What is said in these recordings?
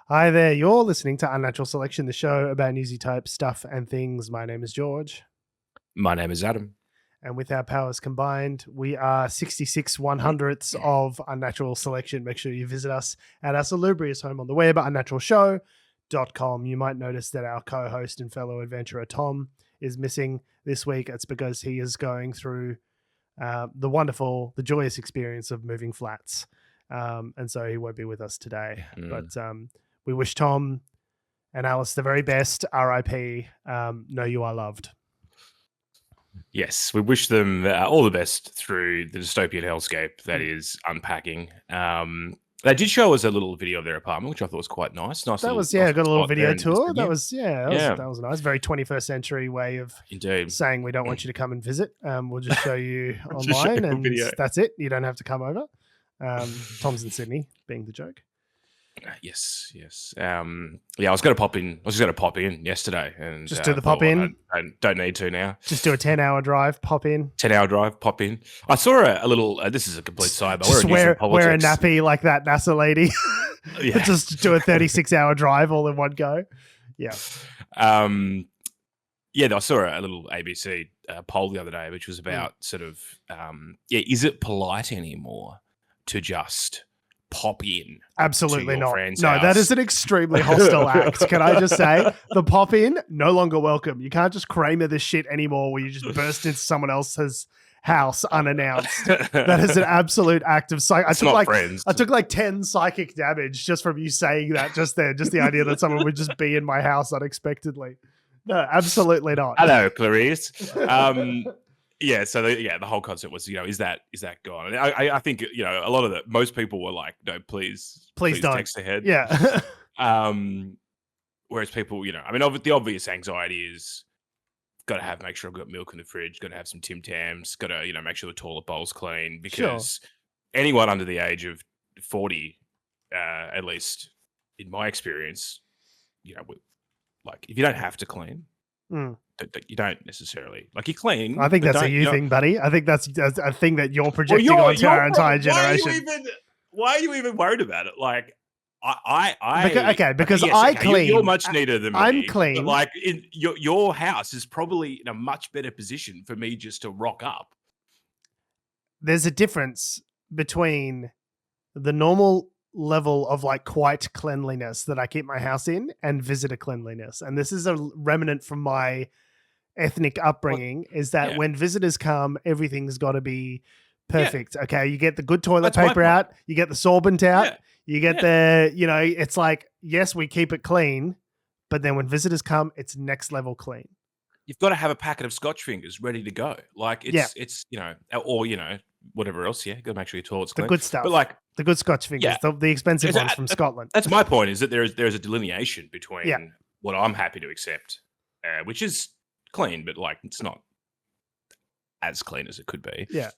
Hi there, you're listening to Unnatural Selection, the show about newsy type stuff and things. My name is George. My name is Adam. And with our powers combined, we are 66 100ths of Unnatural Selection. Make sure you visit us at our salubrious home on the web at unnaturalshow.com. You might notice that our co-host and fellow adventurer Tom is missing this week. It's because he is going through the joyous experience of moving flats. And so he won't be with us today. But we wish Tom and Alice the very best. R.I.P. Know you are loved. Yes, we wish them all the best through the dystopian hellscape that is unpacking. They did show us a little video of their apartment, which I thought was quite nice. Got a little video tour. That was nice. Very 21st century way of saying we don't want you to come and visit. We'll just show you online, and that's it. You don't have to come over. Tom's in Sydney, being the joke. Yes. I was going to pop in. I was just going to pop in yesterday and just do the pop in. I don't need to now. Just do a 10-hour drive. Pop in. 10-hour drive. Pop in. I saw a little. This is a complete sidebar. Just wear a nappy like that NASA lady. Yeah. Just do a 36-hour drive all in one go. Yeah. I saw a little ABC poll the other day, which was about sort of is it polite anymore to just pop in? Absolutely not. No, house? That is an extremely hostile act. Can I just say, the pop in, no longer welcome. You can't just Kramer this shit anymore where you just burst into someone else's house unannounced. That is an absolute act of I took like 10 psychic damage just from you saying that just there. Just the idea that someone would just be in my house unexpectedly. No, absolutely not. Hello, Clarice. So the whole concept was, is that gone? And I think, a lot of most people were like, no, please don't text ahead. Yeah. Whereas people, the obvious anxiety is got to make sure I've got milk in the fridge, got to have some Tim Tams, got to, make sure the toilet bowl's clean, because anyone under the age of 40, at least in my experience, like if you don't have to clean, you don't necessarily you clean. I think that's a you thing, buddy. I think that's a thing that you're projecting onto our entire generation. Why are you even worried about it? Like, because I clean. You're much neater than me. I'm clean. But your house is probably in a much better position for me just to rock up. There's a difference between the normal level of quiet cleanliness that I keep my house in and visitor cleanliness. And this is a remnant from my ethnic upbringing, is that when visitors come, everything's got to be perfect. Yeah. Okay. You get the good toilet paper out, you get the sorbent out, you get it's like, yes, we keep it clean, but then when visitors come, it's next level clean. You've got to have a packet of Scotch fingers ready to go. It's whatever else. Yeah. Got to make sure your toilet's clean. The good stuff. But the good Scotch fingers, the expensive ones from Scotland. That's my point, is that there's a delineation between what I'm happy to accept, which is clean, but it's not as clean as it could be. Yeah.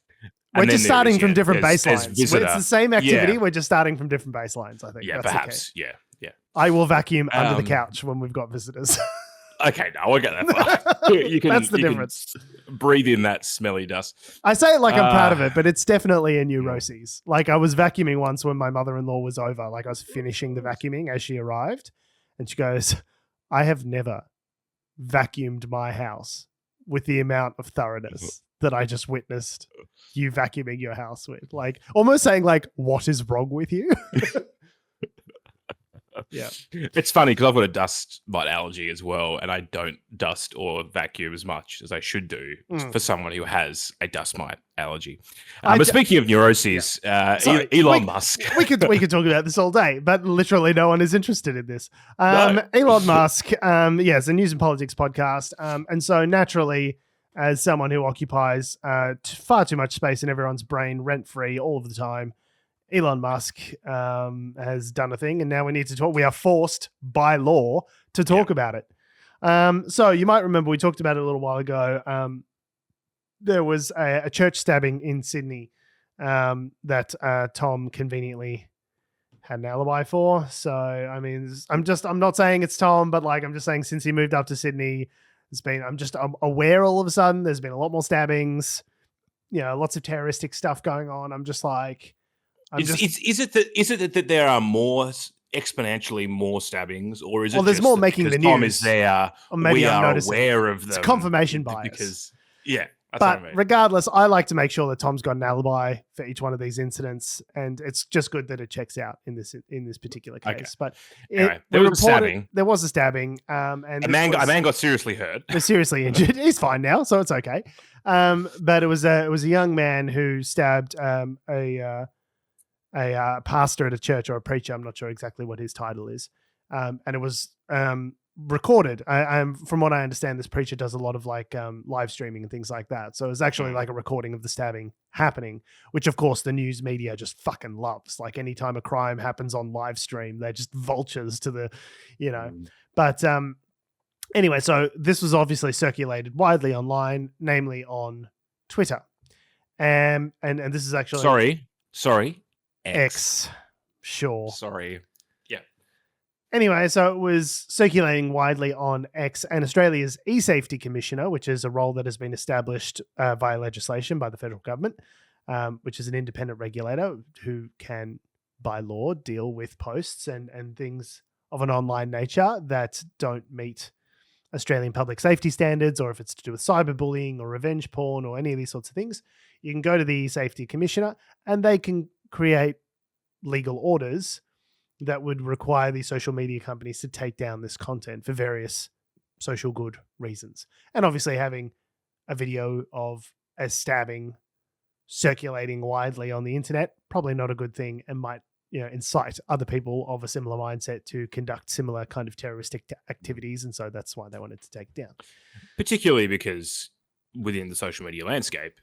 We're just starting from different baselines. It's the same activity. We're just starting from different baselines, I think. Yeah, that's perhaps. Okay. Yeah. I will vacuum under the couch when we've got visitors. Okay, no, I won't get that far. That's the difference. Breathe in that smelly dust. I say it like I'm proud of it, but it's definitely a neuroses. I was vacuuming once when my mother-in-law was over. I was finishing the vacuuming as she arrived, and she goes, I have never vacuumed my house with the amount of thoroughness that I just witnessed you vacuuming your house with. Almost saying what is wrong with you? Yeah, it's funny because I've got a dust mite allergy as well, and I don't dust or vacuum as much as I should do for someone who has a dust mite allergy. But speaking of neuroses, Elon Musk. we could talk about this all day, but literally no one is interested in this. Elon Musk, it's a news and politics podcast, and so naturally, as someone who occupies far too much space in everyone's brain, rent free all of the time, Elon Musk has done a thing, and now we need to talk. We are forced by law to talk about it. So you might remember we talked about it a little while ago. There was a church stabbing in Sydney that Tom conveniently had an alibi for. So, I mean, I'm not saying it's Tom, but I'm just saying since he moved up to Sydney, I'm aware all of a sudden there's been a lot more stabbings, lots of terroristic stuff going on. I'm just like, Is it that there are more exponentially more stabbings, or is it Well, there's just more that making because the Tom news, is there, or maybe we I'm are noticing. aware of them? It's confirmation bias. Because, yeah, that's but what I mean. regardless, I like to make sure that Tom's got an alibi for each one of these incidents, and it's just good that it checks out in this particular case. Okay. But Anyway, there was a stabbing. There was a stabbing, and A man got seriously hurt. was seriously injured. He's fine now, so it's okay. But it was a young man who stabbed a pastor at a church, or a preacher. I'm not sure exactly what his title is, and it was recorded. From what I understand, this preacher does a lot of like live streaming and things like that. So it was actually like a recording of the stabbing happening, which of course the news media just fucking loves. Like anytime a crime happens on live stream, they're just vultures to the, But anyway, so this was obviously circulated widely online, namely on Twitter, and this is actually sorry, X. Sure. Sorry. Anyway, so it was circulating widely on X, and Australia's e-safety commissioner, which is a role that has been established via legislation by the federal government, which is an independent regulator who can, by law, deal with posts and things of an online nature that don't meet Australian public safety standards, or if it's to do with cyberbullying or revenge porn or any of these sorts of things. You can go to the e-safety commissioner and they can create legal orders that would require these social media companies to take down this content for various social good reasons. And obviously having a video of a stabbing circulating widely on the internet, probably not a good thing, and might incite other people of a similar mindset to conduct similar kind of terroristic activities. And so that's why they wanted to take it down. Particularly because within the social media landscape,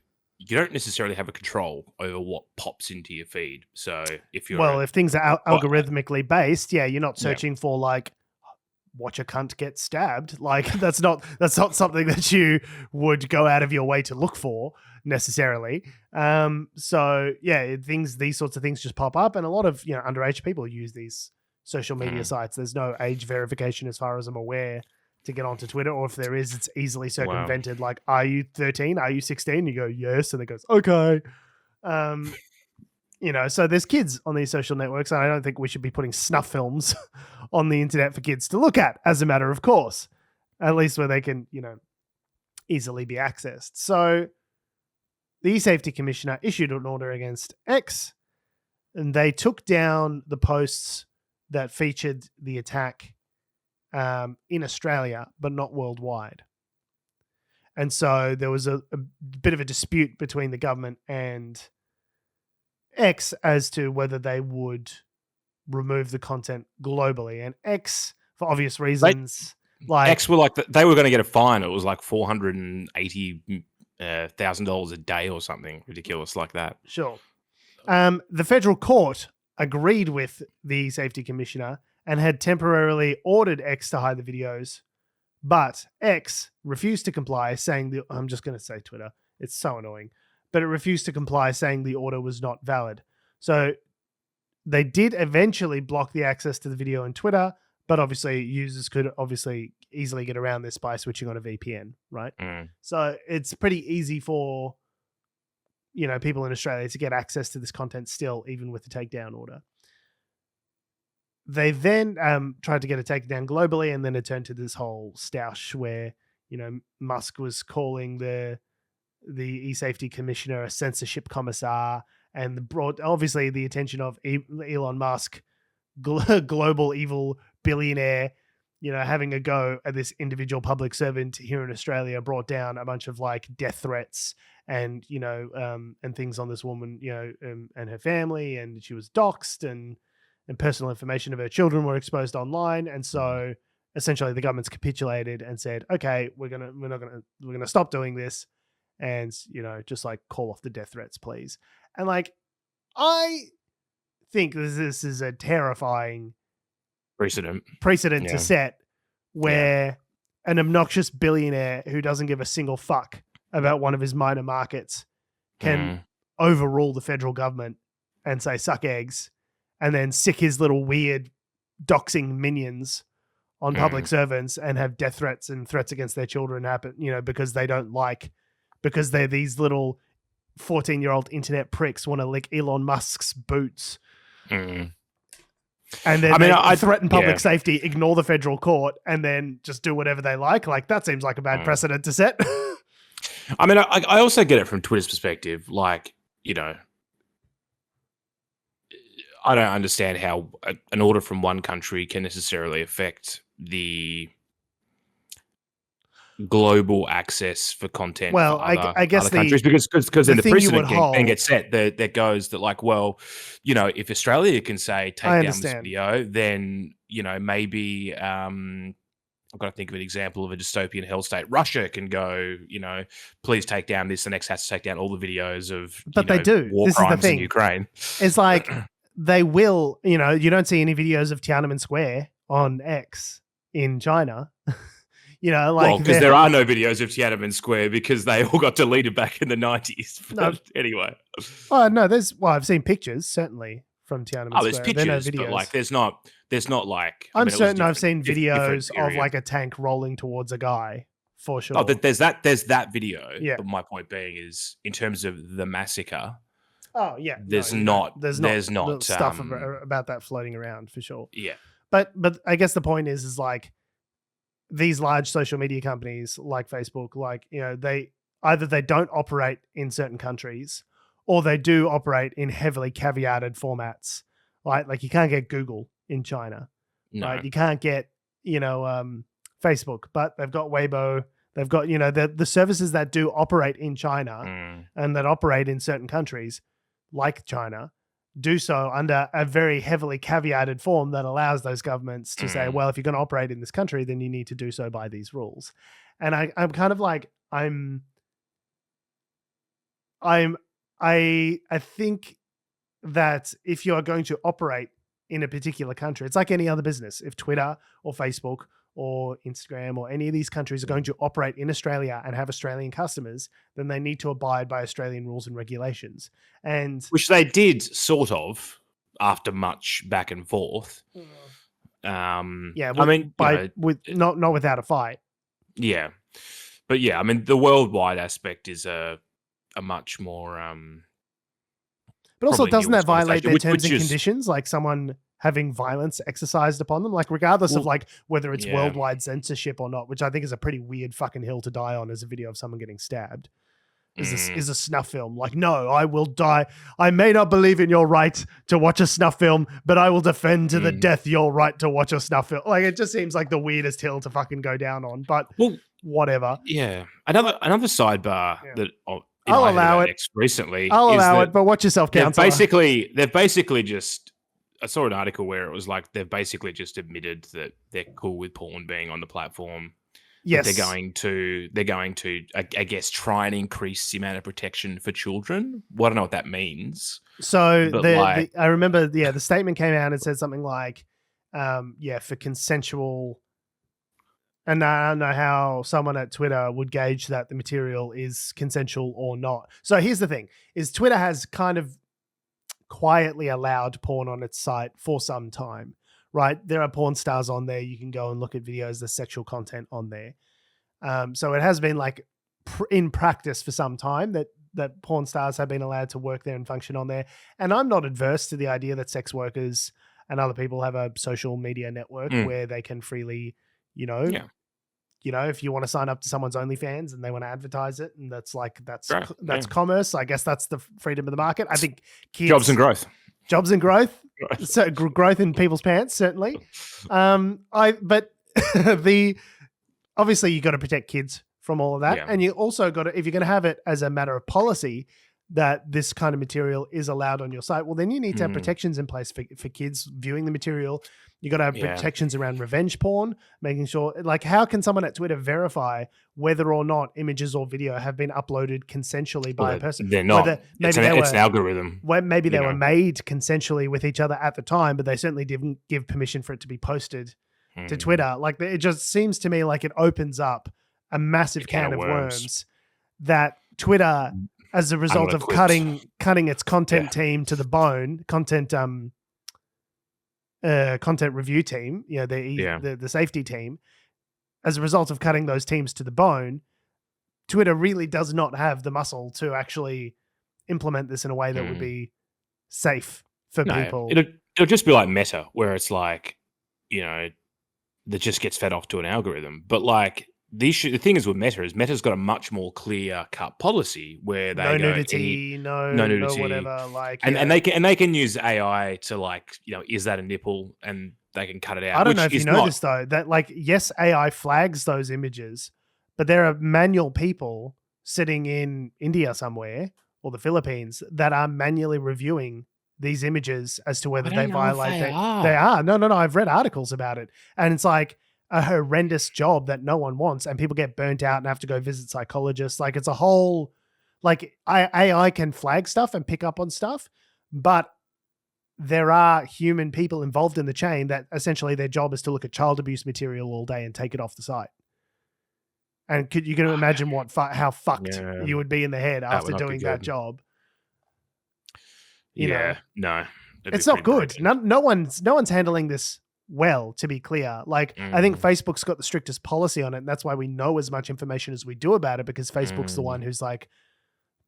you don't necessarily have a control over what pops into your feed. So if you're if things are algorithmically based, you're not searching for like watch a cunt get stabbed. Like that's not something that you would go out of your way to look for necessarily. So these sorts of things just pop up, and a lot of underage people use these social media sites. There's no age verification as far as I'm aware to get onto Twitter, or if there is, it's easily circumvented. Wow. Like, are you 13? Are you 16? You go, yes. And it goes, okay. So there's kids on these social networks, and I don't think we should be putting snuff films on the internet for kids to look at as a matter of course, at least where they can, easily be accessed. So the e-safety commissioner issued an order against X, and they took down the posts that featured the attack in Australia, but not worldwide. And so there was a bit of a dispute between the government and X as to whether they would remove the content globally. And X, for obvious reasons, X were they were going to get a fine. It was like $480,000 a day or something ridiculous like that. Sure. The federal court agreed with the safety commissioner and had temporarily ordered X to hide the videos, but X refused to comply, saying I'm just going to say Twitter. It's so annoying. But it refused to comply, saying the order was not valid. So they did eventually block the access to the video on Twitter, but obviously users could easily get around this by switching on a VPN, right? So it's pretty easy for people in Australia to get access to this content still, even with the takedown order. They then tried to get a takedown globally, and then it turned to this whole stoush where, Musk was calling the e-safety commissioner a censorship commissar, and brought obviously the attention of Elon Musk, global evil billionaire, having a go at this individual public servant here in Australia, brought down a bunch of like death threats and, and things on this woman, and her family, and she was doxxed, and personal information of her children were exposed online. And so essentially the government's capitulated and said, okay, we're gonna stop doing this, and just like call off the death threats, please. And like, I think this is a terrifying precedent to set, where an obnoxious billionaire who doesn't give a single fuck about one of his minor markets can overrule the federal government and say suck eggs, and then sick his little weird doxing minions on public servants and have death threats and threats against their children happen, because they're these little 14-year-old internet pricks want to lick Elon Musk's boots. And then I threaten public safety, ignore the federal court, and then just do whatever they like. Like, that seems like a bad precedent to set. I mean, I also get it from Twitter's perspective. Like, you know, I don't understand how an order from one country can necessarily affect the global access for content for I guess other countries, because then the thing you precedent would can get set that goes that, like, well, you know, if Australia can say take down this video, then, you know, maybe I've got to think of an example of a dystopian hell state. Russia can go, you know, please take down this. The next has to take down all the videos of they do. War this crimes is the thing. in Ukraine. It's like they will, you know, you don't see any videos of Tiananmen Square on X in China. You know, like, because there are no videos of Tiananmen Square because they all got deleted back in the 90s. No. Anyway. Oh, no, I've seen pictures, certainly, from Tiananmen Square. There's pictures, but, like, there's not like... I'm certain I've seen videos of, like, a tank rolling towards a guy, for sure. Oh, there's that video. Yeah. But my point being is, in terms of the massacre... Oh, yeah. There's not stuff about that floating around, for sure. Yeah. But I guess the point is like, these large social media companies like Facebook, like, you know, they don't operate in certain countries, or they do operate in heavily caveated formats. Like you can't get Google in China, right? You can't get, you know, Facebook, but they've got Weibo. They've got, you know, the services that do operate in China and that operate in certain countries like China do so under a very heavily caveated form that allows those governments to say, well, if you're going to operate in this country, then you need to do so by these rules. And I'm kind of like, I think that if you are going to operate in a particular country, it's like any other business. If Twitter or Facebook or Instagram or any of these countries are going to operate in Australia and have Australian customers, then they need to abide by Australian rules and regulations. And which they did, sort of, after much back and forth. I mean, not without a fight. Yeah, but yeah, I mean, the worldwide aspect is a much more. But also, doesn't that violate their terms and conditions? Like someone having violence exercised upon them, like regardless of like whether it's worldwide censorship or not, which I think is a pretty weird fucking hill to die on as a video of someone getting stabbed. Is a snuff film. Like, no, I will die. I may not believe in your right to watch a snuff film, but I will defend to the death your right to watch a snuff film. Like, it just seems like the weirdest hill to fucking go down on, but whatever. Yeah. Another sidebar that I'll allow it. Recently, I'll allow it, but watch yourself, counselor. They've basically just, I saw an article where it was like, they've basically just admitted that they're cool with porn being on the platform. Yes. They're going to, I guess, try and increase the amount of protection for children. Well, I don't know what that means. So I remember, the statement came out and said something like, for consensual. And I don't know how someone at Twitter would gauge that the material is consensual or not. So here's the thing, is Twitter has kind of quietly allowed porn on its site for some time, right? There are porn stars on there. You can go and look at videos, there's sexual content on there. So it has been like in practice for some time that porn stars have been allowed to work there and function on there. And I'm not adverse to the idea that sex workers and other people have a social media network where they can freely, if you want to sign up to someone's OnlyFans and they want to advertise it, and that's commerce. I guess that's the freedom of the market. I think jobs and growth. So growth in people's pants, certainly. Obviously you got to protect kids from all of that. Yeah. And you also got to, if you're going to have it as a matter of policy that this kind of material is allowed on your site, well, then you need to have protections in place for kids viewing the material. You got to have protections around revenge porn, making sure, like, how can someone at Twitter verify whether or not images or video have been uploaded consensually by a person? They're not. It's an algorithm. Maybe they were made consensually with each other at the time, but they certainly didn't give permission for it to be posted to Twitter. Like, it just seems to me like it opens up a massive can of worms that Twitter, as a result of cutting its content team to the bone, content review team, the safety team, as a result of cutting those teams to the bone, Twitter really does not have the muscle to actually implement this in a way that would be safe for people. it'll just be like Meta, where it's like, that just gets fed off to an algorithm. But like the thing is with Meta is Meta's got a much more clear cut policy where they no go nudity, no no nudity, whatever. Like, and they can use AI to like, is that a nipple, and they can cut it out. I don't which know if is you know not, this though, that like, yes, AI flags those images, but there are manual people sitting in India somewhere or the Philippines that are manually reviewing these images as to whether I they don't know if violate. they are. They are. No. I've read articles about it, and it's like a horrendous job that no one wants, and people get burnt out and have to go visit psychologists. Like, it's a whole, like, AI can flag stuff and pick up on stuff, but there are human people involved in the chain that essentially their job is to look at child abuse material all day and take it off the site. And you can imagine how fucked you would be in the head after doing that job. No, it's not good. No one's handling this well, to be clear. Like, I think Facebook's got the strictest policy on it, and that's why we know as much information as we do about it, because Facebook's the one who's like,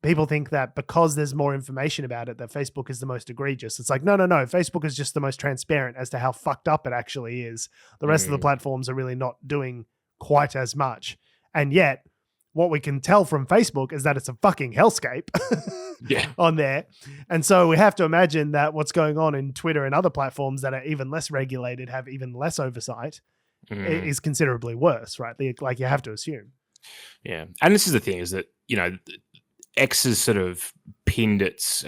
people think that because there's more information about it, that Facebook is the most egregious. It's like, no. Facebook is just the most transparent as to how fucked up it actually is. The rest of the platforms are really not doing quite as much. And yet, what we can tell from Facebook is that it's a fucking hellscape on there. And so we have to imagine that what's going on in Twitter and other platforms that are even less regulated, have even less oversight, is considerably worse, right? Like, you have to assume. Yeah. And this is the thing, is that, X has sort of pinned its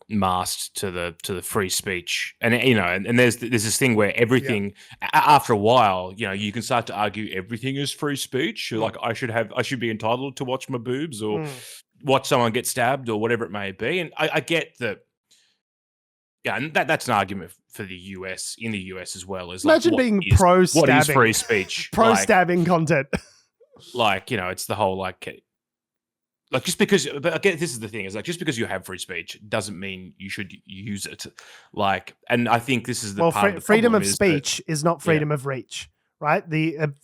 mast to the free speech, and and there's this thing where everything after a while, you can start to argue everything is free speech. Like, I should be entitled to watch my boobs or watch someone get stabbed or whatever it may be. And I get that. Yeah, and that's an argument for the US, in the US as well. As imagine like, being pro-stabbing. What is free speech? Pro-stabbing content. Like, it's the whole like just because, but again, this is the thing, is like, just because you have free speech doesn't mean you should use it. Like, and I think this is the part of the freedom of speech is not freedom of reach, right? The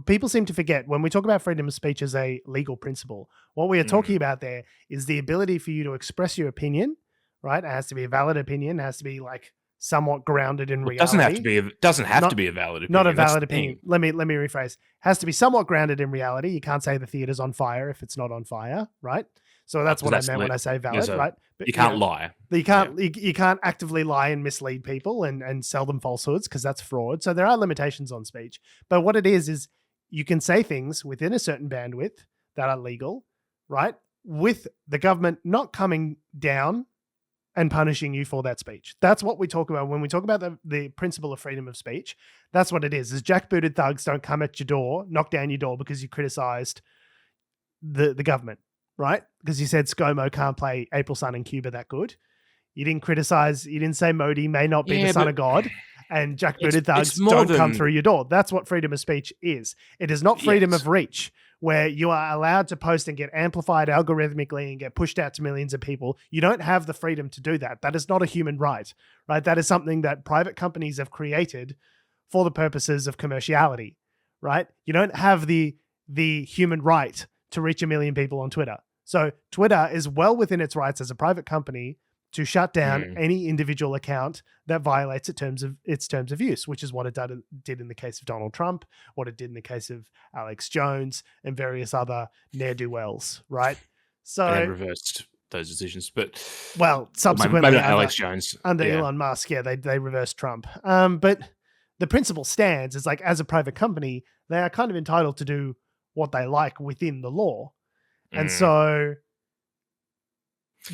people seem to forget when we talk about freedom of speech as a legal principle. What we are talking about there is the ability for you to express your opinion, right? It has to be a valid opinion. It has to be like somewhat grounded in reality. It doesn't have to be a valid opinion. Not a valid opinion. Let me rephrase. Has to be somewhat grounded in reality. You can't say the theater's on fire if it's not on fire, right? So that's what I meant when I say valid, right? But you can't lie. You can't actively lie and mislead people and sell them falsehoods, because that's fraud. So there are limitations on speech. But what it is you can say things within a certain bandwidth that are legal, right? With the government not coming down and punishing you for that speech. That's what we talk about when we talk about the principle of freedom of speech. That's what it is jackbooted thugs don't come at your door, knock down your door because you criticized the government, right? Because you said ScoMo can't play April Sun in Cuba that good. You didn't say Modi may not be the son of God, and jackbooted thugs don't come through your door. That's what freedom of speech is. It is not freedom of reach, where you are allowed to post and get amplified algorithmically and get pushed out to millions of people. You don't have the freedom to do that. That is not a human right, right? That is something that private companies have created for the purposes of commerciality, right? You don't have the human right to reach 1 million people on Twitter. So Twitter is well within its rights as a private company to shut down any individual account that violates its terms of use, which is what it did in the case of Donald Trump, what it did in the case of Alex Jones and various other ne'er-do-wells, right? So and reversed those decisions, but subsequently maybe not Alex Jones under Elon Musk, they reversed Trump. But the principle stands is like, as a private company, they are kind of entitled to do what they like within the law, and so.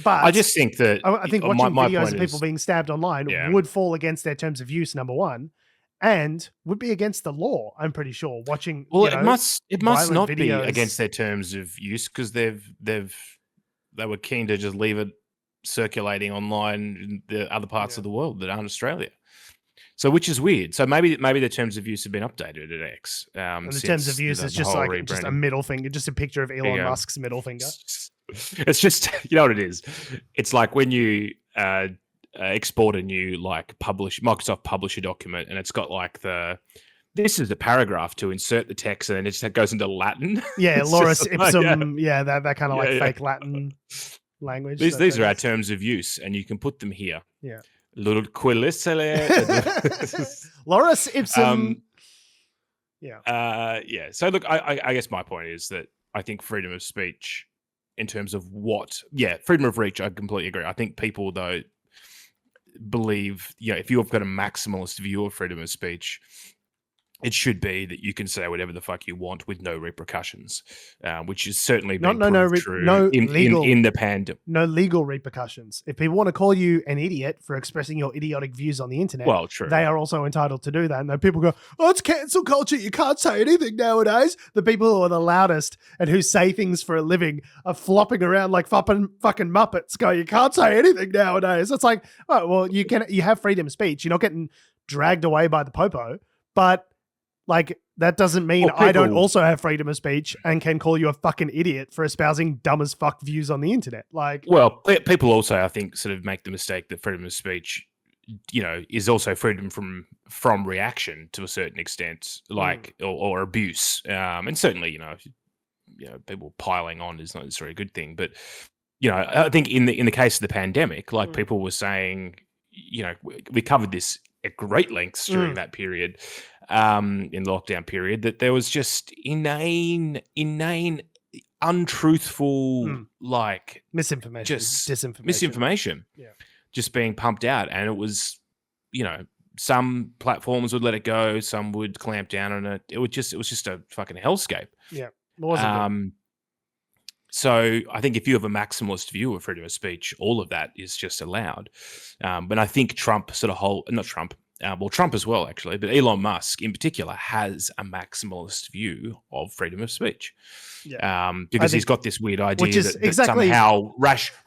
But I just think that I think watching videos of people being stabbed online would fall against their terms of use, number one, and would be against the law. I'm pretty sure watching. Well, it must not be against their terms of use, because they were keen to just leave it circulating online in the other parts of the world that aren't Australia. So, which is weird. So maybe the terms of use have been updated at X. And the terms of use is just like just a middle finger, just a picture of Elon Musk's middle finger. It's just, you know what it is? It's like when you export a new Microsoft publisher document, and it's got like this is a paragraph to insert the text, and then it just goes into Latin. Yeah, Loris Ipsum. That kind of fake Latin language. These are our terms of use, and you can put them here. Yeah. Little Loris Ipsum. Yeah. So look, I guess my point is that I think freedom of speech in terms of freedom of reach, I completely agree. I think people though believe, if you've got a maximalist view of freedom of speech, it should be that you can say whatever the fuck you want with no repercussions, which is certainly been true in the pandemic. No legal repercussions. If people want to call you an idiot for expressing your idiotic views on the internet, well, true, they are also entitled to do that. And then people go, "Oh, it's cancel culture. You can't say anything nowadays." The people who are the loudest and who say things for a living are flopping around like fucking Muppets. Go, "You can't say anything nowadays." It's like, oh well, you have freedom of speech. You're not getting dragged away by the popo, but like, that doesn't mean I don't also have freedom of speech and can call you a fucking idiot for espousing dumb as fuck views on the internet. Like, well, people also, I think, sort of make the mistake that freedom of speech, is also freedom from reaction to a certain extent, like or abuse. And certainly, people piling on is not necessarily a good thing. But I think in the case of the pandemic, like people were saying, we covered this at great lengths during that period, in lockdown period, that there was just inane, untruthful, like misinformation, just disinformation, just being pumped out. And it was, some platforms would let it go, some would clamp down on it. It was just a fucking hellscape. Yeah, it wasn't good. So I think if you have a maximalist view of freedom of speech, all of that is just allowed. But I think Trump Trump as well, actually, but Elon Musk in particular has a maximalist view of freedom of speech. Because he's got this weird idea that somehow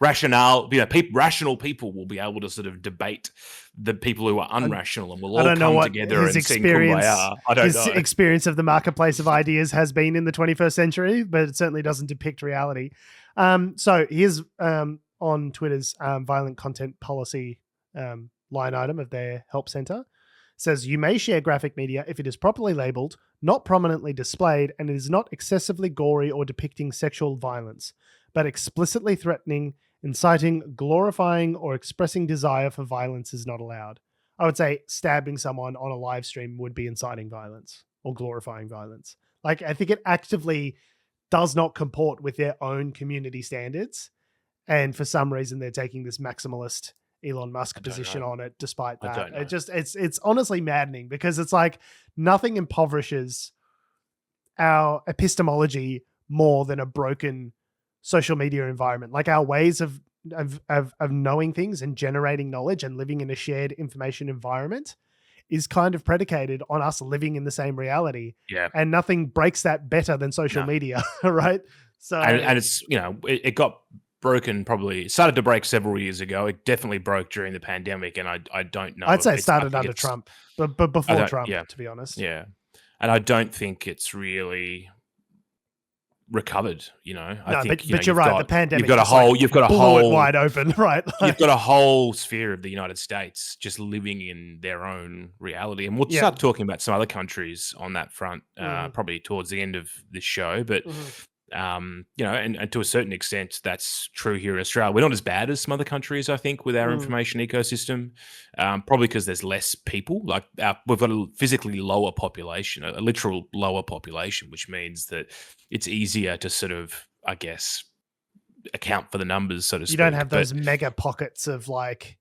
rational people will be able to sort of debate the people who are unrational, and we'll all come together and sing Kumbaya. I don't know. His experience of the marketplace of ideas has been in the 21st century, but it certainly doesn't depict reality. So here's on Twitter's violent content policy line item of their help center. Says, you may share graphic media if it is properly labeled, not prominently displayed, and it is not excessively gory or depicting sexual violence, but explicitly threatening, inciting, glorifying, or expressing desire for violence is not allowed. I would say stabbing someone on a live stream would be inciting violence or glorifying violence. Like, I think it actively does not comport with their own community standards. And for some reason, they're taking this maximalist Elon Musk position on it. Despite that, it's honestly maddening, because it's like nothing impoverishes our epistemology more than a broken social media environment. Like, our ways of knowing things and generating knowledge and living in a shared information environment is kind of predicated on us living in the same reality. Yeah, and nothing breaks that better than social media, right? So, and it's it got broken, probably started to break several years ago. It definitely broke during the pandemic, and I don't know. I'd say it started under Trump, but before Trump, to be honest. Yeah, and I don't think it's really recovered. I think, but you're right. The pandemic, you've got a whole wide open, right? You've got a whole sphere of the United States just living in their own reality, and we'll start talking about some other countries on that front, probably towards the end of this show, but. And to a certain extent, that's true here in Australia. We're not as bad as some other countries, I think, with our information ecosystem, probably because there's less people. Like, we've got a physically lower population, a literal lower population, which means that it's easier to sort of, I guess, account for the numbers, so to speak. You don't have those mega pockets of, like,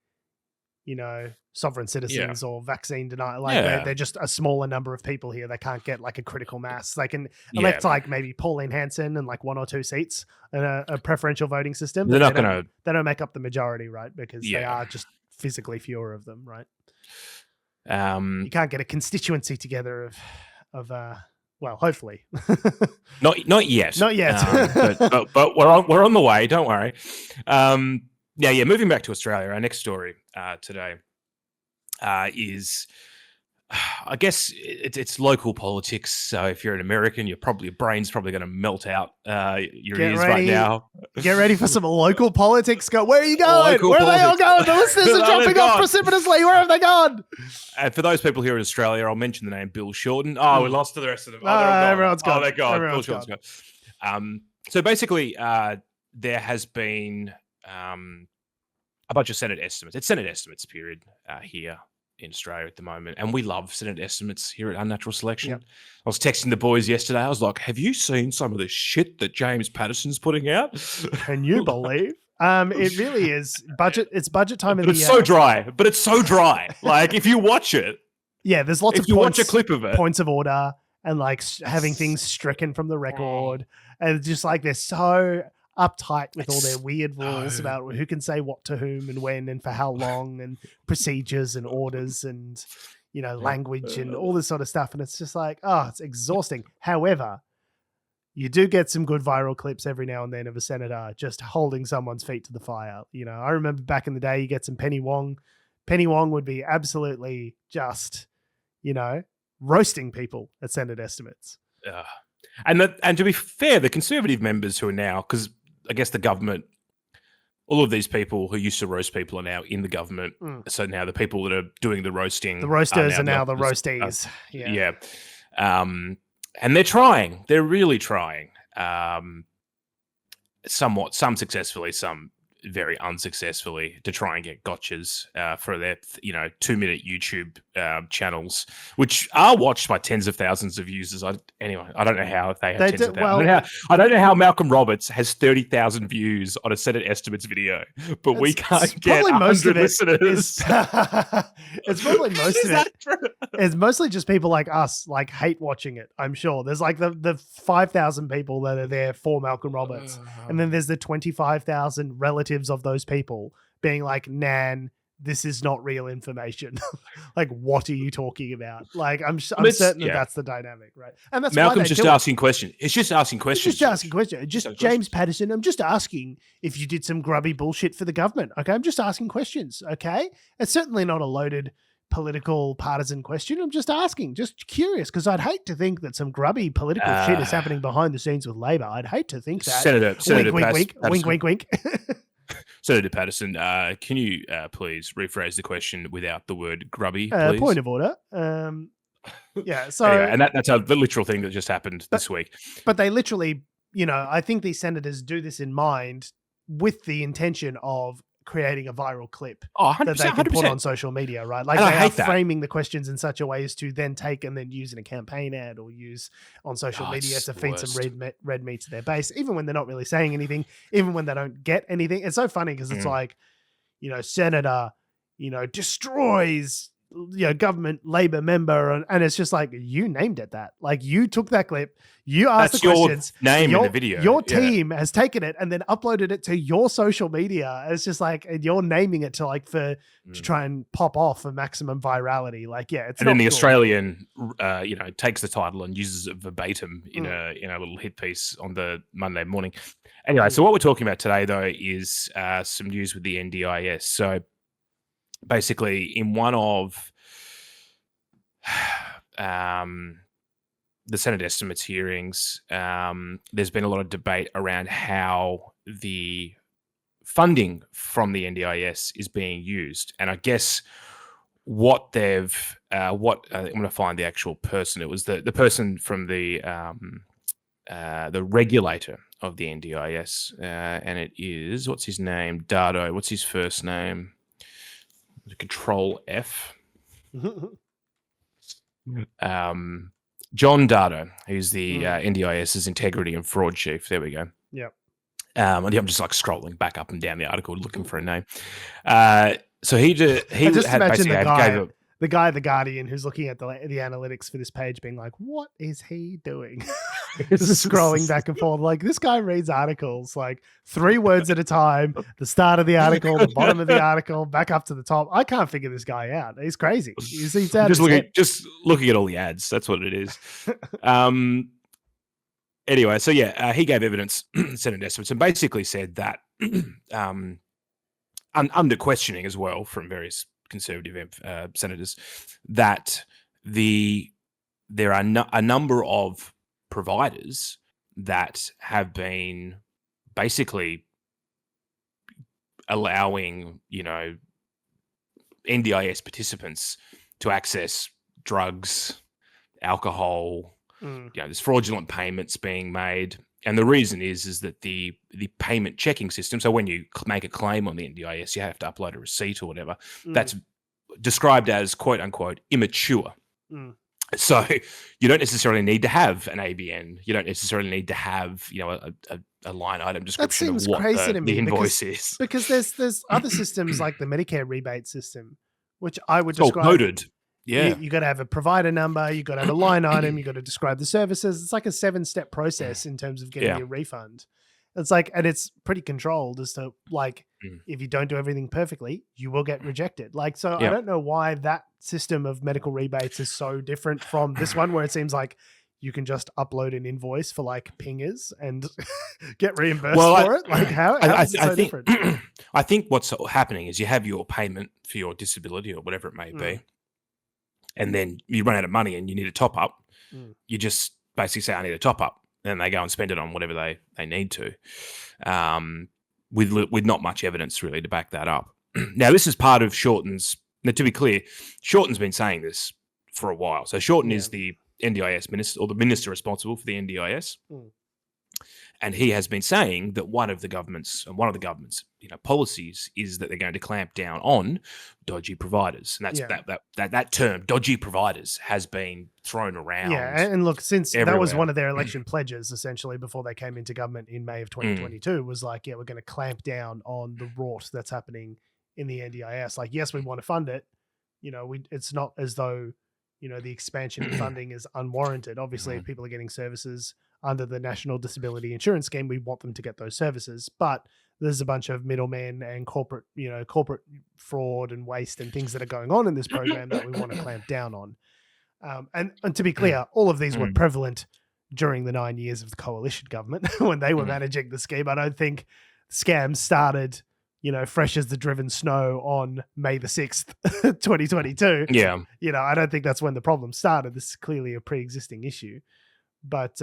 sovereign citizens or vaccine denial. Like, they're just a smaller number of people here. They can't get like a critical mass. They can elect like maybe Pauline Hanson and like 1 or 2 seats in a preferential voting system. They're not going to. They don't make up the majority, right? Because they are just physically fewer of them, right? You can't get a constituency together of well, hopefully. not yet. Not yet. But we're on the way. Don't worry. Moving back to Australia, our next story today is, I guess it's local politics. So if you're an American, your brain's probably going to melt out your ears right now. Get ready for some local politics. Where are you going? Where are they all going? The listeners are dropping off precipitously. Where have they gone? And for those people here in Australia, I'll mention the name Bill Shorten. Oh, we lost to the rest of them. Everyone's gone. Oh, they're gone. Bill Shorten's gone. So basically, there has been a bunch of Senate estimates. It's Senate estimates period here in Australia at the moment, and we love Senate estimates here at Unnatural Selection. Yep. I was texting the boys yesterday. I was like, "Have you seen some of the shit that James Patterson's putting out? Can you believe? It really is budget. It's budget time of But the it's year. so dry. But it's so dry. Like if you watch it, Yeah, there's lots if of you watch a clip of it, points of order, and like having things stricken from the record, and just like they're so uptight with all their weird rules about who can say what to whom and when and for how long, and procedures and orders and language and all this sort of stuff. And it's just like, oh, it's exhausting. However, you do get some good viral clips every now and then of a senator just holding someone's feet to the fire. I remember back in the day, you get some Penny Wong. Penny Wong would be absolutely just, roasting people at Senate estimates. And to be fair, the Conservative members who are now, because I guess the government, all of these people who used to roast people are now in the government. So now the people that are doing the roasting, the roasters are now the roasties. Yeah. And they're trying. They're really trying. Somewhat, some successfully, some very unsuccessfully, to try and get gotchas for their 2-minute YouTube channels, which are watched by tens of thousands of users. I don't know how they have tens of thousands. I don't know how Malcolm Roberts has 30,000 views on a Senate estimates video, but we can't get 100 listeners. It's probably most of it. It's mostly just people like us, like hate watching it. I'm sure there's like the 5,000 people that are there for Malcolm Roberts, and then there's the 25,000 relatives of those people being like, Nan, this is not real information. Like, what are you talking about? Like, I'm certain that's the dynamic, right? And that's Malcolm's just asking questions. It's just asking questions. James Patterson, I'm just asking if you did some grubby bullshit for the government. Okay, I'm just asking questions. Okay, it's certainly not a loaded political partisan question. I'm just asking, just curious, because I'd hate to think that some grubby political shit is happening behind the scenes with Labor. I'd hate to think that. Senator wink. Senator Patterson, can you please rephrase the question without the word grubby, please? Point of order. Yeah, so... Anyway, and that's the literal thing that just happened this week. But they literally, I think these senators do this in mind with the intention of creating a viral clip that they can put on social media, right? Like, they are framing the questions in such a way as to then take and then use in a campaign ad or use on social media to feed some red meat to their base, even when they're not really saying anything, even when they don't get anything. It's so funny because it's like, senator, destroys, government Labor member, and it's just like, you named it that. Like, you took that clip, you asked the questions, name in the video. Your team has taken it and then uploaded it to your social media. It's just like, and you're naming it to try and pop off for maximum virality. Like, yeah, it's. And then the Australian, takes the title and uses it verbatim in a little hit piece on the Monday morning. Anyway, so what we're talking about today though is some news with the NDIS. So basically, in one of the Senate estimates hearings, there's been a lot of debate around how the funding from the NDIS is being used. And I guess what they've, I'm going to find the actual person. It was the person from the regulator of the NDIS, and it is, what's his name? Dardo. What's his first name? Control F. John Dardo, who's the NDIS's integrity and fraud chief. There we go. Yep. And I'm just like scrolling back up and down the article looking for a name. So he just imagine the guy at The Guardian who's looking at the analytics for this page being like, what is he doing? Just scrolling back and forth. Like, this guy reads articles like 3 words at a time, the start of the article, the bottom of the article, back up to the top. I can't figure this guy out. He's crazy. He's just looking at all the ads. That's what it is. Anyway, so he gave evidence, Senate estimates, and basically said that under questioning as well from various Conservative senators, that there are a number of providers that have been basically allowing, NDIS participants to access drugs, alcohol. There's fraudulent payments being made, And the reason is that the payment checking system, so when you make a claim on the NDIS, you have to upload a receipt or whatever, that's described as quote unquote immature. So you don't necessarily need to have an ABN. You don't necessarily need to have, a line item description of what the invoice is. Because there's other systems like the Medicare rebate system, which I would It's all describe. coded. Yeah. You got to have a provider number. You got to have a line item. You got to describe the services. It's like a 7-step process in terms of getting your refund. It's like, and it's pretty controlled as to like, if you don't do everything perfectly, you will get rejected. Like, so I don't know why that system of medical rebates is so different from this one, where it seems like you can just upload an invoice for like pingers and get reimbursed for it. Like how is it so different? I think what's happening is you have your payment for your disability or whatever it may be. And then you run out of money and you need a top up. You just basically say, I need a top up. And they go and spend it on whatever they need to, with not much evidence really to back that up. Now, this is part of Shorten's. Now, to be clear, Shorten's been saying this for a while. So Shorten is the NDIS minister, or the minister responsible for the NDIS. And he has been saying that one of the government's policies is that they're going to clamp down on dodgy providers, and that's that term dodgy providers has been thrown around. Yeah, and look, since everywhere. That was one of their election pledges, essentially before they came into government in May of 2022, was like, we're going to clamp down on the rort that's happening in the NDIS. Like, yes, we want to fund it. It's not as though the expansion in funding is unwarranted. Obviously, if people are getting services under the National Disability Insurance Scheme, we want them to get those services. But there's a bunch of middlemen and corporate fraud and waste and things that are going on in this program that we want to clamp down on. And to be clear, all of these were prevalent during the 9 years of the coalition government when they were managing the scheme. I don't think scams started, fresh as the driven snow on May the 6th, 2022. Yeah. I don't think that's when the problem started. This is clearly a pre-existing issue. But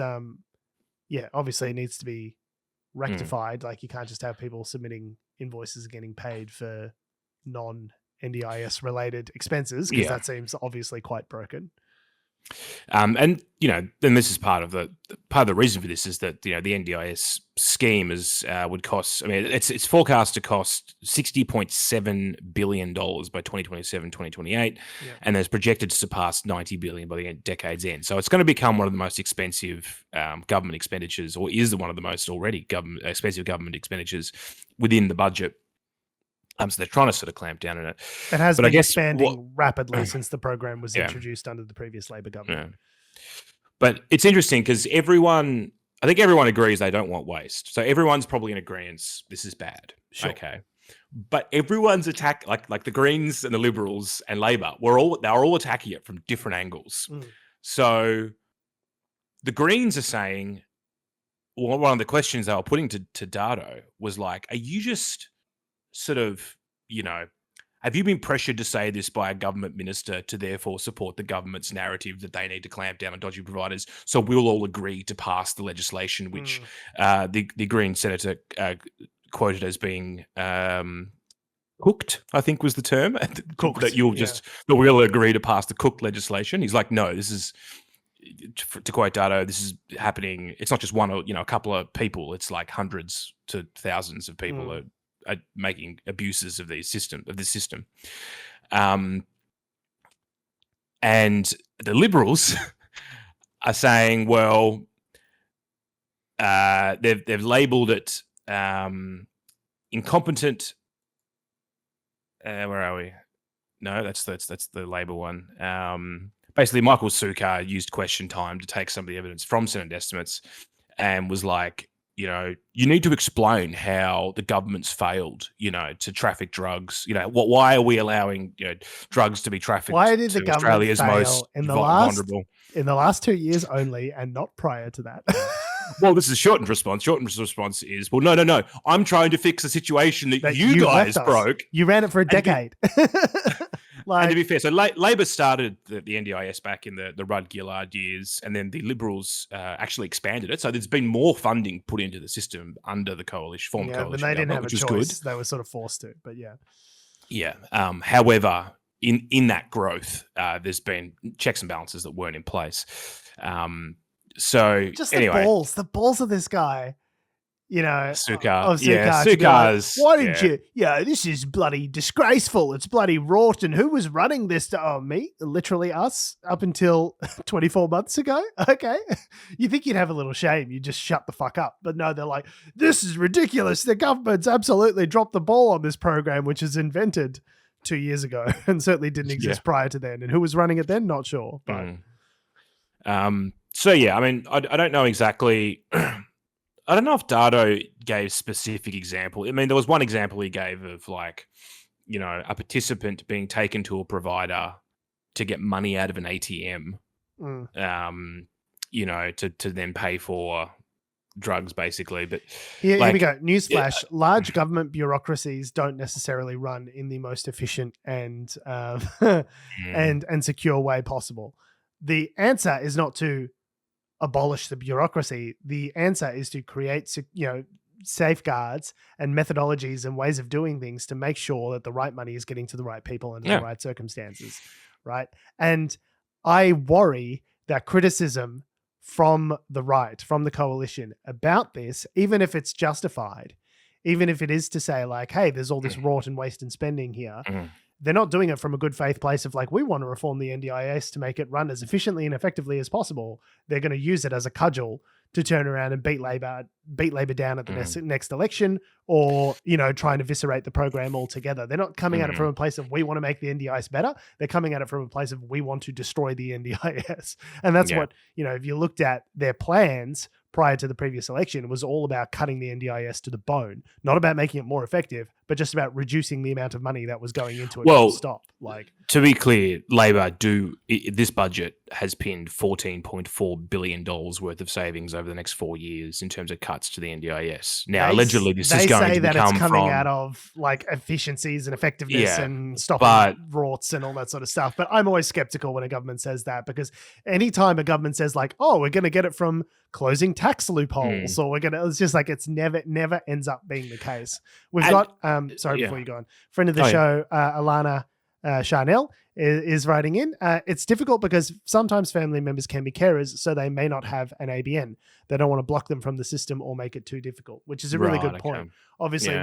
obviously it needs to be rectified. Like, you can't just have people submitting invoices and getting paid for non-NDIS related expenses, because that seems obviously quite broken. And then this is part of the reason for this is that the NDIS scheme would cost. I mean, it's forecast to cost $60.7 billion by 2027, 2028, and there's projected to surpass $90 billion by the decade's end. So it's going to become one of the most expensive government expenditures, or is one of the most already expensive government expenditures within the budget. So they're trying to sort of clamp down on it. It has been expanding rapidly since the program was introduced under the previous Labor government. But it's interesting because I think everyone agrees they don't want waste. So everyone's probably in agreement this is bad. Sure. Okay. But everyone's like the Greens and the Liberals and Labor, they're all attacking it from different angles. So the Greens are saying, one of the questions they were putting to Dardo was like, are you just sort of, have you been pressured to say this by a government minister to therefore support the government's narrative that they need to clamp down on dodgy providers? So we'll all agree to pass the legislation, which the Green senator quoted as being cooked, I think was the term. Cooked, that we'll agree to pass the cooked legislation. He's like, no, this is, to quote Dardo, this is happening. It's not just one or a couple of people. It's like hundreds to thousands of people are making abuses of this system. And the Liberals are saying, well, they've labelled it incompetent. Where are we? No, that's the Labor one. Basically, Michael Sukar used question time to take some of the evidence from Senate estimates and was like, you need to explain how the government's failed, to traffic drugs. Why are we allowing drugs to be trafficked? Why did the to government Australia's fail most vulnerable? In the last 2 years only, and not prior to that? Well, this is Shorten's response. Shorten's response is, well, no. I'm trying to fix a situation that you guys broke. You ran it for a decade. And to be fair, so Labor started the NDIS back in the Rudd Gillard years, and then the Liberals actually expanded it. So there's been more funding put into the system under the coalition, but they didn't have a choice. They were sort of forced to, but yeah. However, in that growth, there's been checks and balances that weren't in place. So Just anyway, the balls of this guy. Sukar. Of Yeah, Sukar to be like, Sukar's. why didn't you? Yeah, this is bloody disgraceful. It's bloody Rotten. Who was running this? Oh, me? Literally us up until 24 months ago? Okay. You think you'd have a little shame. You just shut the fuck up. But no, they're like, this is ridiculous. The government's absolutely dropped the ball on this program, which is invented 2 years ago and certainly didn't exist prior to then. And who was running it then? Not sure. But So, yeah, I mean, I don't know exactly... I don't know if Dardo gave specific example. I mean, there was one example he gave of like, a participant being taken to a provider to get money out of an ATM, to then pay for drugs, basically. But here we go. Newsflash: large government bureaucracies don't necessarily run in the most efficient and and secure way possible. The answer is not to abolish the bureaucracy. The answer is to create, safeguards and methodologies and ways of doing things to make sure that the right money is getting to the right people and the right circumstances, right? And I worry that criticism from the right, from the coalition about this, even if it's justified, even if it is to say like, hey, there's all this rot and waste and spending here, they're not doing it from a good faith place of like, we want to reform the NDIS to make it run as efficiently and effectively as possible. They're going to use it as a cudgel to turn around and beat Labor down at the next election, or, try and eviscerate the program altogether. They're not coming at it from a place of we want to make the NDIS better. They're coming at it from a place of we want to destroy the NDIS. And that's what, if you looked at their plans prior to the previous election, it was all about cutting the NDIS to the bone, not about making it more effective, but just about reducing the amount of money that was going into it. Well, stop. Like, to be clear, Labor this budget has pinned $14.4 billion worth of savings over the next 4 years in terms of cuts to the NDIS. Now, allegedly, this is going to that become it's coming out of like efficiencies and effectiveness and stopping rorts and all that sort of stuff. But I'm always skeptical when a government says that, because anytime a government says like, oh, we're going to get it from closing tax loopholes, or it's just like, it's never ends up being the case. We've got, before you go on, friend of the show, Alana Charnel is writing in. It's difficult because sometimes family members can be carers, so they may not have an ABN. They don't want to block them from the system or make it too difficult, which is a really good point. Obviously,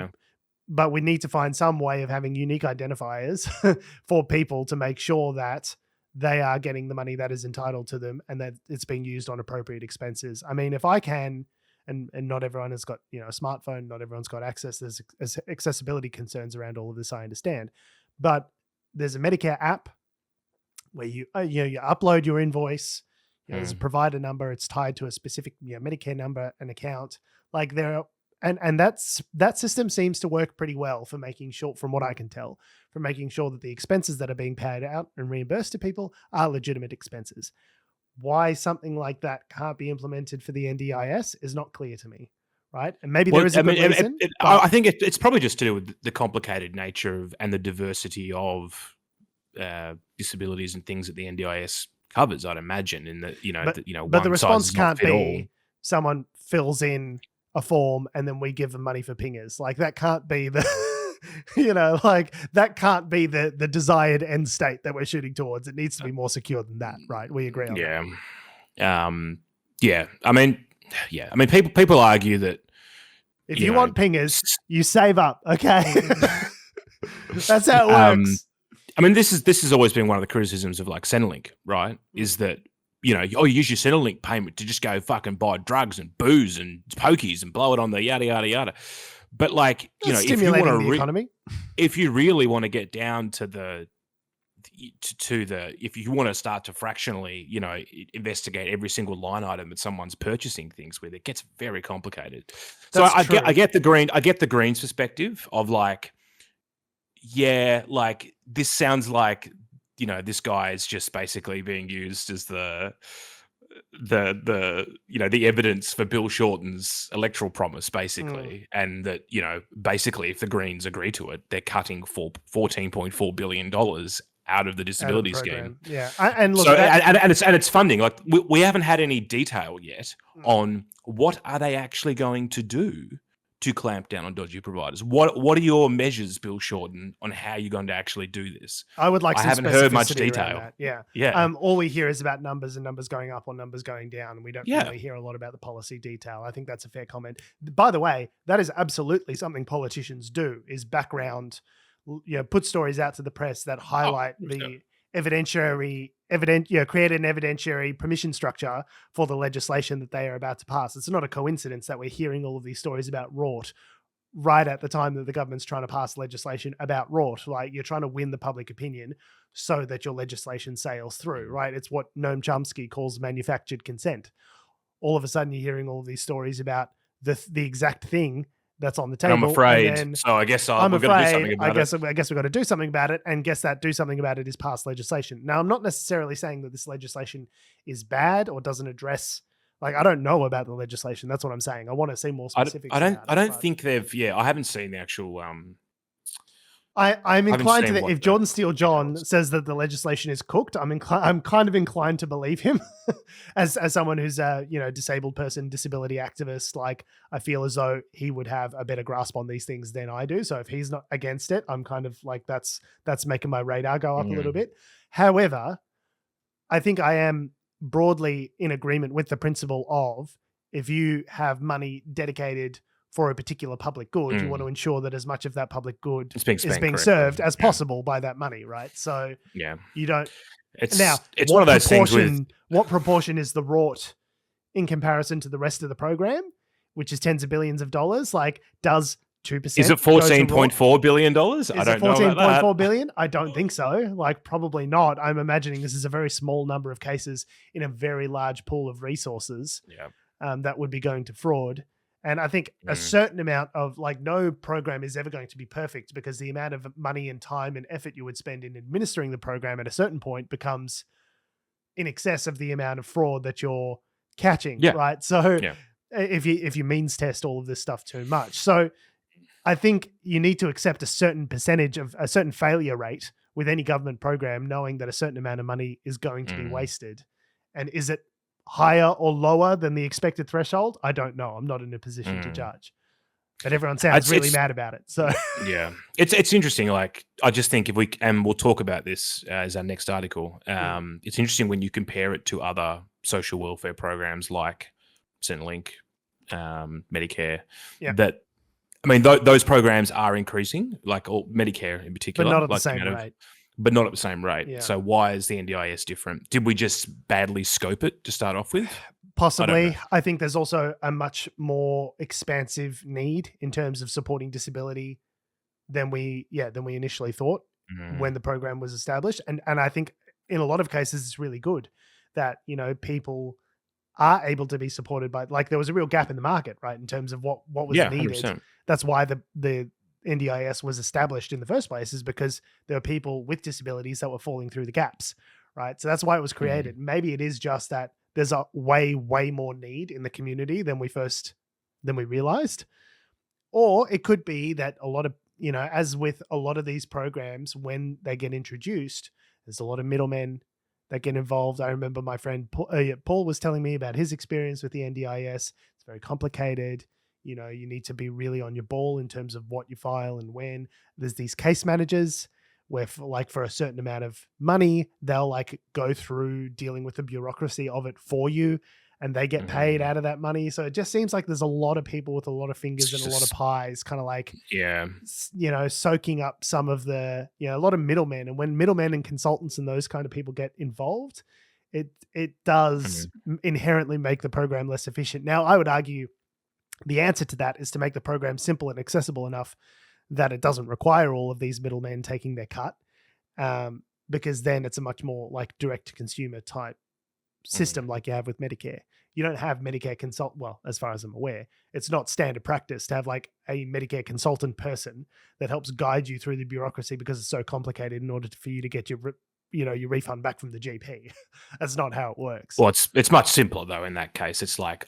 but we need to find some way of having unique identifiers for people to make sure that they are getting the money that is entitled to them and that it's being used on appropriate expenses. I mean, if I can, and not everyone has got, a smartphone, not everyone's got access. There's accessibility concerns around all of this, I understand. But there's a Medicare app where you upload your invoice. There's a provider number. It's tied to a specific Medicare number, an account. Like and that system seems to work pretty well for making sure, from what I can tell, for making sure that the expenses that are being paid out and reimbursed to people are legitimate expenses. Why something like that can't be implemented for the NDIS is not clear to me, right? And maybe there is a good reason. I think it's probably just to do with the complicated nature and the diversity of disabilities and things that the NDIS covers, I'd imagine. In that, but the response can't be someone fills in a form and then we give them money for pingers. Like, that can't be the that can't be the desired end state that we're shooting towards. It needs to be more secure than that, right? We agree on that. I mean, people argue that if you want pingers, you save up, okay? That's how it works. I mean, this has always been one of the criticisms of like Centrelink, right? Is that you use your Centrelink payment to just go fucking buy drugs and booze and pokies and blow it on the yada yada yada. But like, if you want to economy, if you really want to get down to if you want to start to fractionally, investigate every single line item that someone's purchasing things with, it gets very complicated. So I get the Greens perspective of like, like this sounds like, this guy is just basically being used as the evidence for Bill Shorten's electoral promise, basically. And that, basically if the Greens agree to it, they're cutting $14.4 billion out of the disability scheme. Yeah. And look, it's funding. Like we haven't had any detail yet on what are they actually going to do to clamp down on dodgy providers? What are your measures, Bill Shorten, on how you're going to actually do this? I would like I some haven't heard much specificity around detail. that. Yeah. Yeah. All we hear is about numbers and numbers going up or numbers going down. And we don't Yeah. really hear a lot about the policy detail. I think that's a fair comment. By the way, that is absolutely something politicians do, is background, put stories out to the press that highlight the create an evidentiary permission structure for the legislation that they are about to pass. It's not a coincidence that we're hearing all of these stories about rort right at the time that the government's trying to pass legislation about rort. Like, you're trying to win the public opinion so that your legislation sails through, right? It's what Noam Chomsky calls manufactured consent. All of a sudden you're hearing all of these stories about the exact thing that's on the table. I'm afraid. So I guess we're going to do something about it. I guess we've got to do something about it, and guess that do something about it is pass legislation. Now, I'm not necessarily saying that this legislation is bad or doesn't address. Like, I don't know about the legislation. That's what I'm saying. I want to see more specifics. I don't think they've. Yeah, I haven't seen the actual. I'm inclined to if Jordan Steele John says that the legislation is cooked, I'm kind of inclined to believe him as someone who's a disabled person, disability activist. Like, I feel as though he would have a better grasp on these things than I do. So if he's not against it, I'm kind of like, that's making my radar go up a little bit. However, I think I am broadly in agreement with the principle of, if you have money dedicated for a particular public good, you want to ensure that as much of that public good is being served as possible by that money, right? So you don't. It's one of those things with what proportion is the rort in comparison to the rest of the program, which is tens of billions of dollars? Like, does 2%? Is it $14.4 billion? I don't know about that. $14.4 billion? I don't think so. Like, probably not. I'm imagining this is a very small number of cases in a very large pool of resources that would be going to fraud. And I think a certain amount of, like, no program is ever going to be perfect, because the amount of money and time and effort you would spend in administering the program at a certain point becomes in excess of the amount of fraud that you're catching, right? So if you means test all of this stuff too much. So I think you need to accept a certain percentage of a certain failure rate with any government program, knowing that a certain amount of money is going to be wasted. And is it higher or lower than the expected threshold? I don't know. I'm not in a position to judge. But everyone sounds really mad about it. So it's interesting. Like, I just think we'll talk about this as our next article. It's interesting when you compare it to other social welfare programs like Centrelink, Medicare. That, I mean, those programs are increasing, like Medicare in particular, but not at the same rate. But not at the same rate. Yeah. So why is the NDIS different? Did we just badly scope it to start off with? Possibly. I think there's also a much more expansive need in terms of supporting disability than we initially thought when the program was established. And I think in a lot of cases it's really good that, people are able to be supported by, like, there was a real gap in the market, right, in terms of what was needed. 100%. That's why the NDIS was established in the first place, is because there were people with disabilities that were falling through the gaps, right? So that's why it was created. Maybe it is just that there's a way more need in the community than we realized. Or it could be that a lot of, as with a lot of these programs, when they get introduced, there's a lot of middlemen that get involved. I remember my friend Paul was telling me about his experience with the NDIS. It's very complicated. You need to be really on your ball in terms of what you file and when. There's these case managers where, for a certain amount of money, they'll go through dealing with the bureaucracy of it for you, and they get paid out of that money. So it just seems like there's a lot of people with a lot of fingers and a lot of pies, kind of soaking up some of the, a lot of middlemen. And when middlemen and consultants and those kind of people get involved, it does inherently make the program less efficient. Now, I would argue the answer to that is to make the program simple and accessible enough that it doesn't require all of these middlemen taking their cut, because then it's a much more direct to consumer type system like you have with Medicare. You don't have Medicare well, as far as I'm aware, it's not standard practice to have a Medicare consultant person that helps guide you through the bureaucracy, because it's so complicated in order for you to get your refund back from the GP. That's not how it works. Well, it's much simpler though. In that case, it's like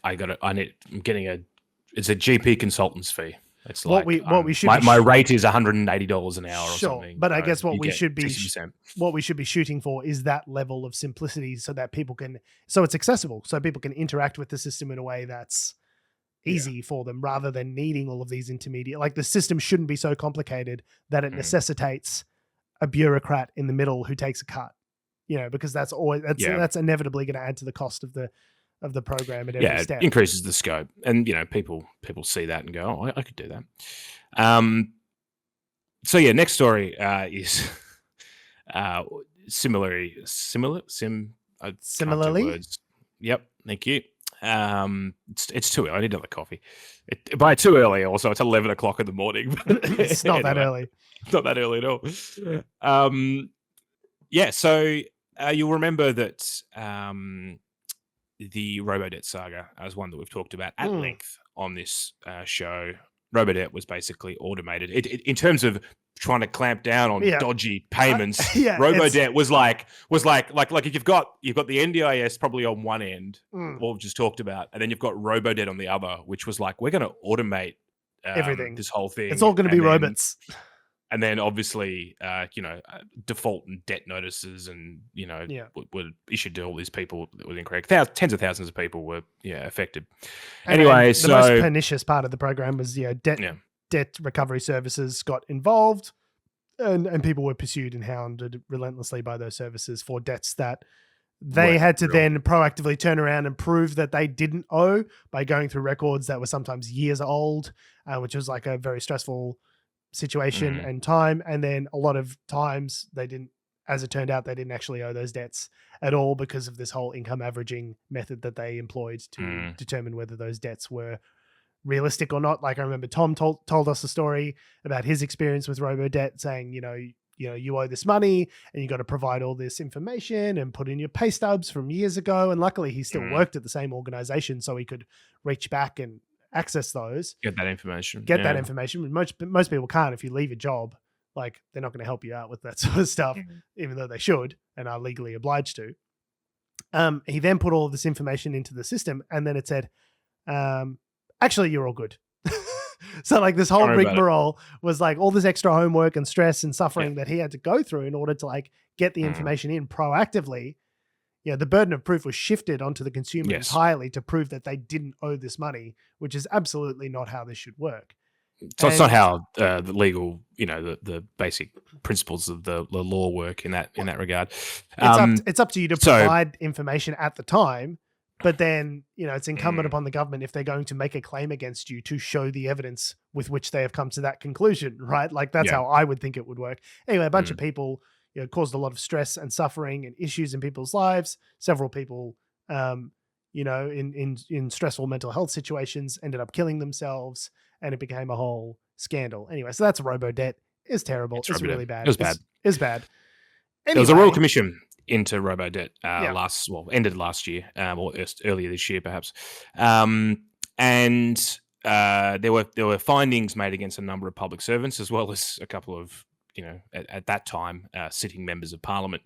it's a GP consultant's fee. It's my rate is $180 an hour or something. But I guess what we should be shooting for is that level of simplicity, so that so it's accessible, so people can interact with the system in a way that's easy for them rather than needing all of these intermediate. Like the system shouldn't be so complicated that it necessitates a bureaucrat in the middle who takes a cut, because that's inevitably going to add to the cost of the program at every step. It increases the scope, and people see that and go, "Oh, I could do that." So next story is similarly. Words. Yep, thank you. It's too early. I need another coffee. By too early, also, it's 11 o'clock in the morning. It's not that early. It's not that early at all. So you'll remember that the Robodebt saga is one that we've talked about at length on this show. Robodebt was basically automated. In terms of trying to clamp down on dodgy payments. Robodebt was like if you've got the NDIS probably on one end, what we've just talked about, and then you've got Robodebt on the other, which was like, we're going to automate everything, this whole thing. It's all going to be robots. And then obviously, default and debt notices and, were issued to all these people that were incorrect. Tens of thousands of people were affected. Anyway, the most pernicious part of the program was debt recovery services got involved and people were pursued and hounded relentlessly by those services for debts that they had to then proactively turn around and prove that they didn't owe by going through records that were sometimes years old, which was like a very stressful situation and time. And then a lot of times as it turned out, they didn't actually owe those debts at all because of this whole income averaging method that they employed to determine whether those debts were realistic or not. Like I remember Tom told us a story about his experience with Robodebt, saying, you owe this money and you got to provide all this information and put in your pay stubs from years ago. And luckily he still worked at the same organization, so he could reach back and access those. Get that information. Most people can't. If you leave a job, like they're not going to help you out with that sort of stuff, even though they should and are legally obliged to. He then put all of this information into the system and then it said, actually, you're all good. So like this whole rigmarole was like all this extra homework and stress and suffering that he had to go through in order to like get the information in proactively. The burden of proof was shifted onto the consumer entirely to prove that they didn't owe this money, which is absolutely not how this should work. So it's not how the legal, the basic principles of the law work in that regard. It's up to you to provide information at the time. But then, it's incumbent upon the government, if they're going to make a claim against you, to show the evidence with which they have come to that conclusion, right? Like that's how I would think it would work. Anyway, a bunch of people, caused a lot of stress and suffering and issues in people's lives. Several people, in stressful mental health situations ended up killing themselves, and it became a whole scandal. Anyway, so that's Robodebt. It's terrible. It's really bad. It was bad. It's bad. Anyway, there was a royal commission into Robodebt ended last year, or earlier this year perhaps, and there were findings made against a number of public servants as well as a couple of at that time sitting members of parliament.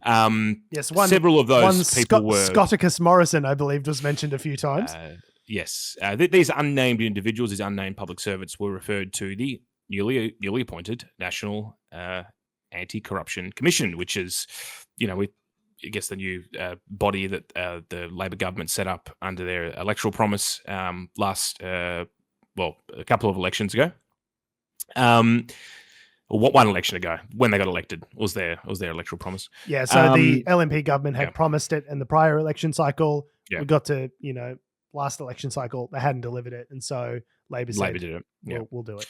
Several of those people were Scotticus Morrison, I believe, was mentioned a few times. These unnamed individuals, these unnamed public servants, were referred to the newly appointed National Anti-Corruption Commission, which is, I guess the new body that the Labor government set up under their electoral promise a couple of elections ago. One election ago, when they got elected, was their electoral promise. Yeah, so the LNP government had promised it in the prior election cycle. We got to, last election cycle, they hadn't delivered it, and so Labor did it. We'll do it.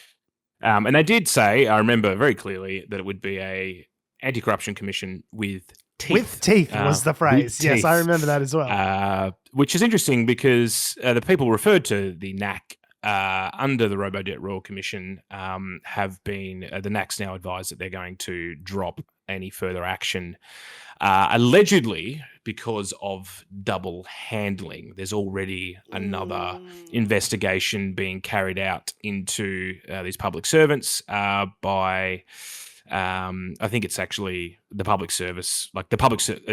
And they did say, I remember very clearly, that it would be a anti-corruption commission with teeth. With teeth was the phrase. Yes, I remember that as well. Which is interesting because the people referred to the NAC under the Robodebt Royal Commission have been, the NAC's now advised that they're going to drop any further action, allegedly because of double handling. There's already another investigation being carried out into these public servants by, I think it's actually the public service, like the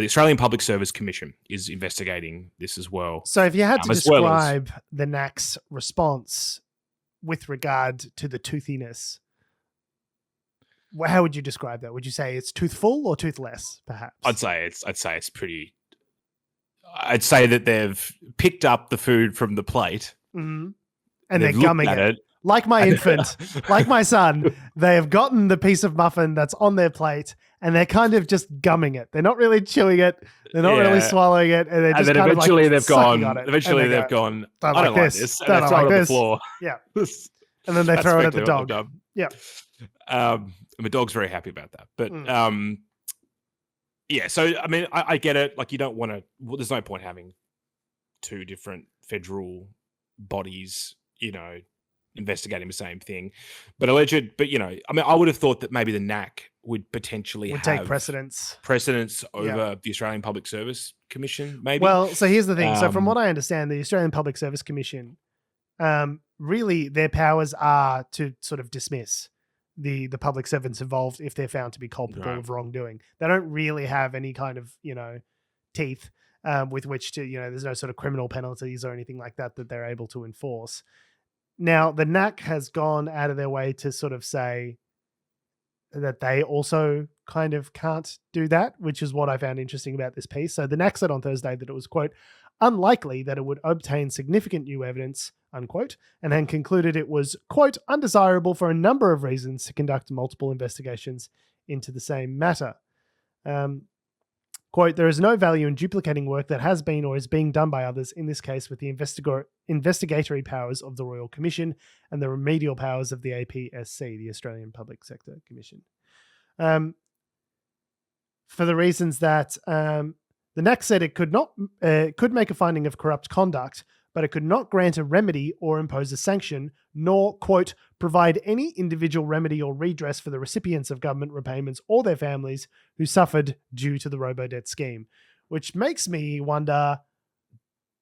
Australian Public Service Commission is investigating this as well. So if you had to describe the NAC's response with regard to the toothiness, how would you describe that? Would you say it's toothful or toothless, perhaps? I'd say it's pretty. I'd say that they've picked up the food from the plate, and they're they've looked gumming at it. Like my infant, like my son, they have gotten the piece of muffin that's on their plate and they're kind of just gumming it. They're not really chewing it. They're not really swallowing it. And they're just then kind of like sucking on it. Eventually they've gone, don't I don't like this. this. And Don't they throw like it on the this. floor. Yeah. And then they throw it at the dog. Yeah. My dog's very happy about that. But yeah, so I mean, I get it. Like you don't want to, there's no point having two different federal bodies, investigating the same thing. But I mean, I would have thought that maybe the NAC would potentially take precedence over the Australian Public Service Commission, maybe. Well, so here's the thing. So from what I understand, the Australian Public Service Commission, really their powers are to sort of dismiss the public servants involved if they're found to be culpable of wrongdoing. They don't really have any kind of, teeth with which to, there's no sort of criminal penalties or anything like that they're able to enforce. Now, the NAC has gone out of their way to sort of say that they also kind of can't do that, which is what I found interesting about this piece. So the NAC said on Thursday that it was, quote, unlikely that it would obtain significant new evidence, unquote, and then concluded it was, quote, undesirable for a number of reasons to conduct multiple investigations into the same matter. Quote, there is no value in duplicating work that has been or is being done by others, in this case with the investigatory powers of the Royal Commission and the remedial powers of the APSC, the Australian Public Sector Commission. For the reasons that the NAC said it could make a finding of corrupt conduct, but it could not grant a remedy or impose a sanction, nor, quote, provide any individual remedy or redress for the recipients of government repayments or their families who suffered due to the Robodebt scheme. Which makes me wonder,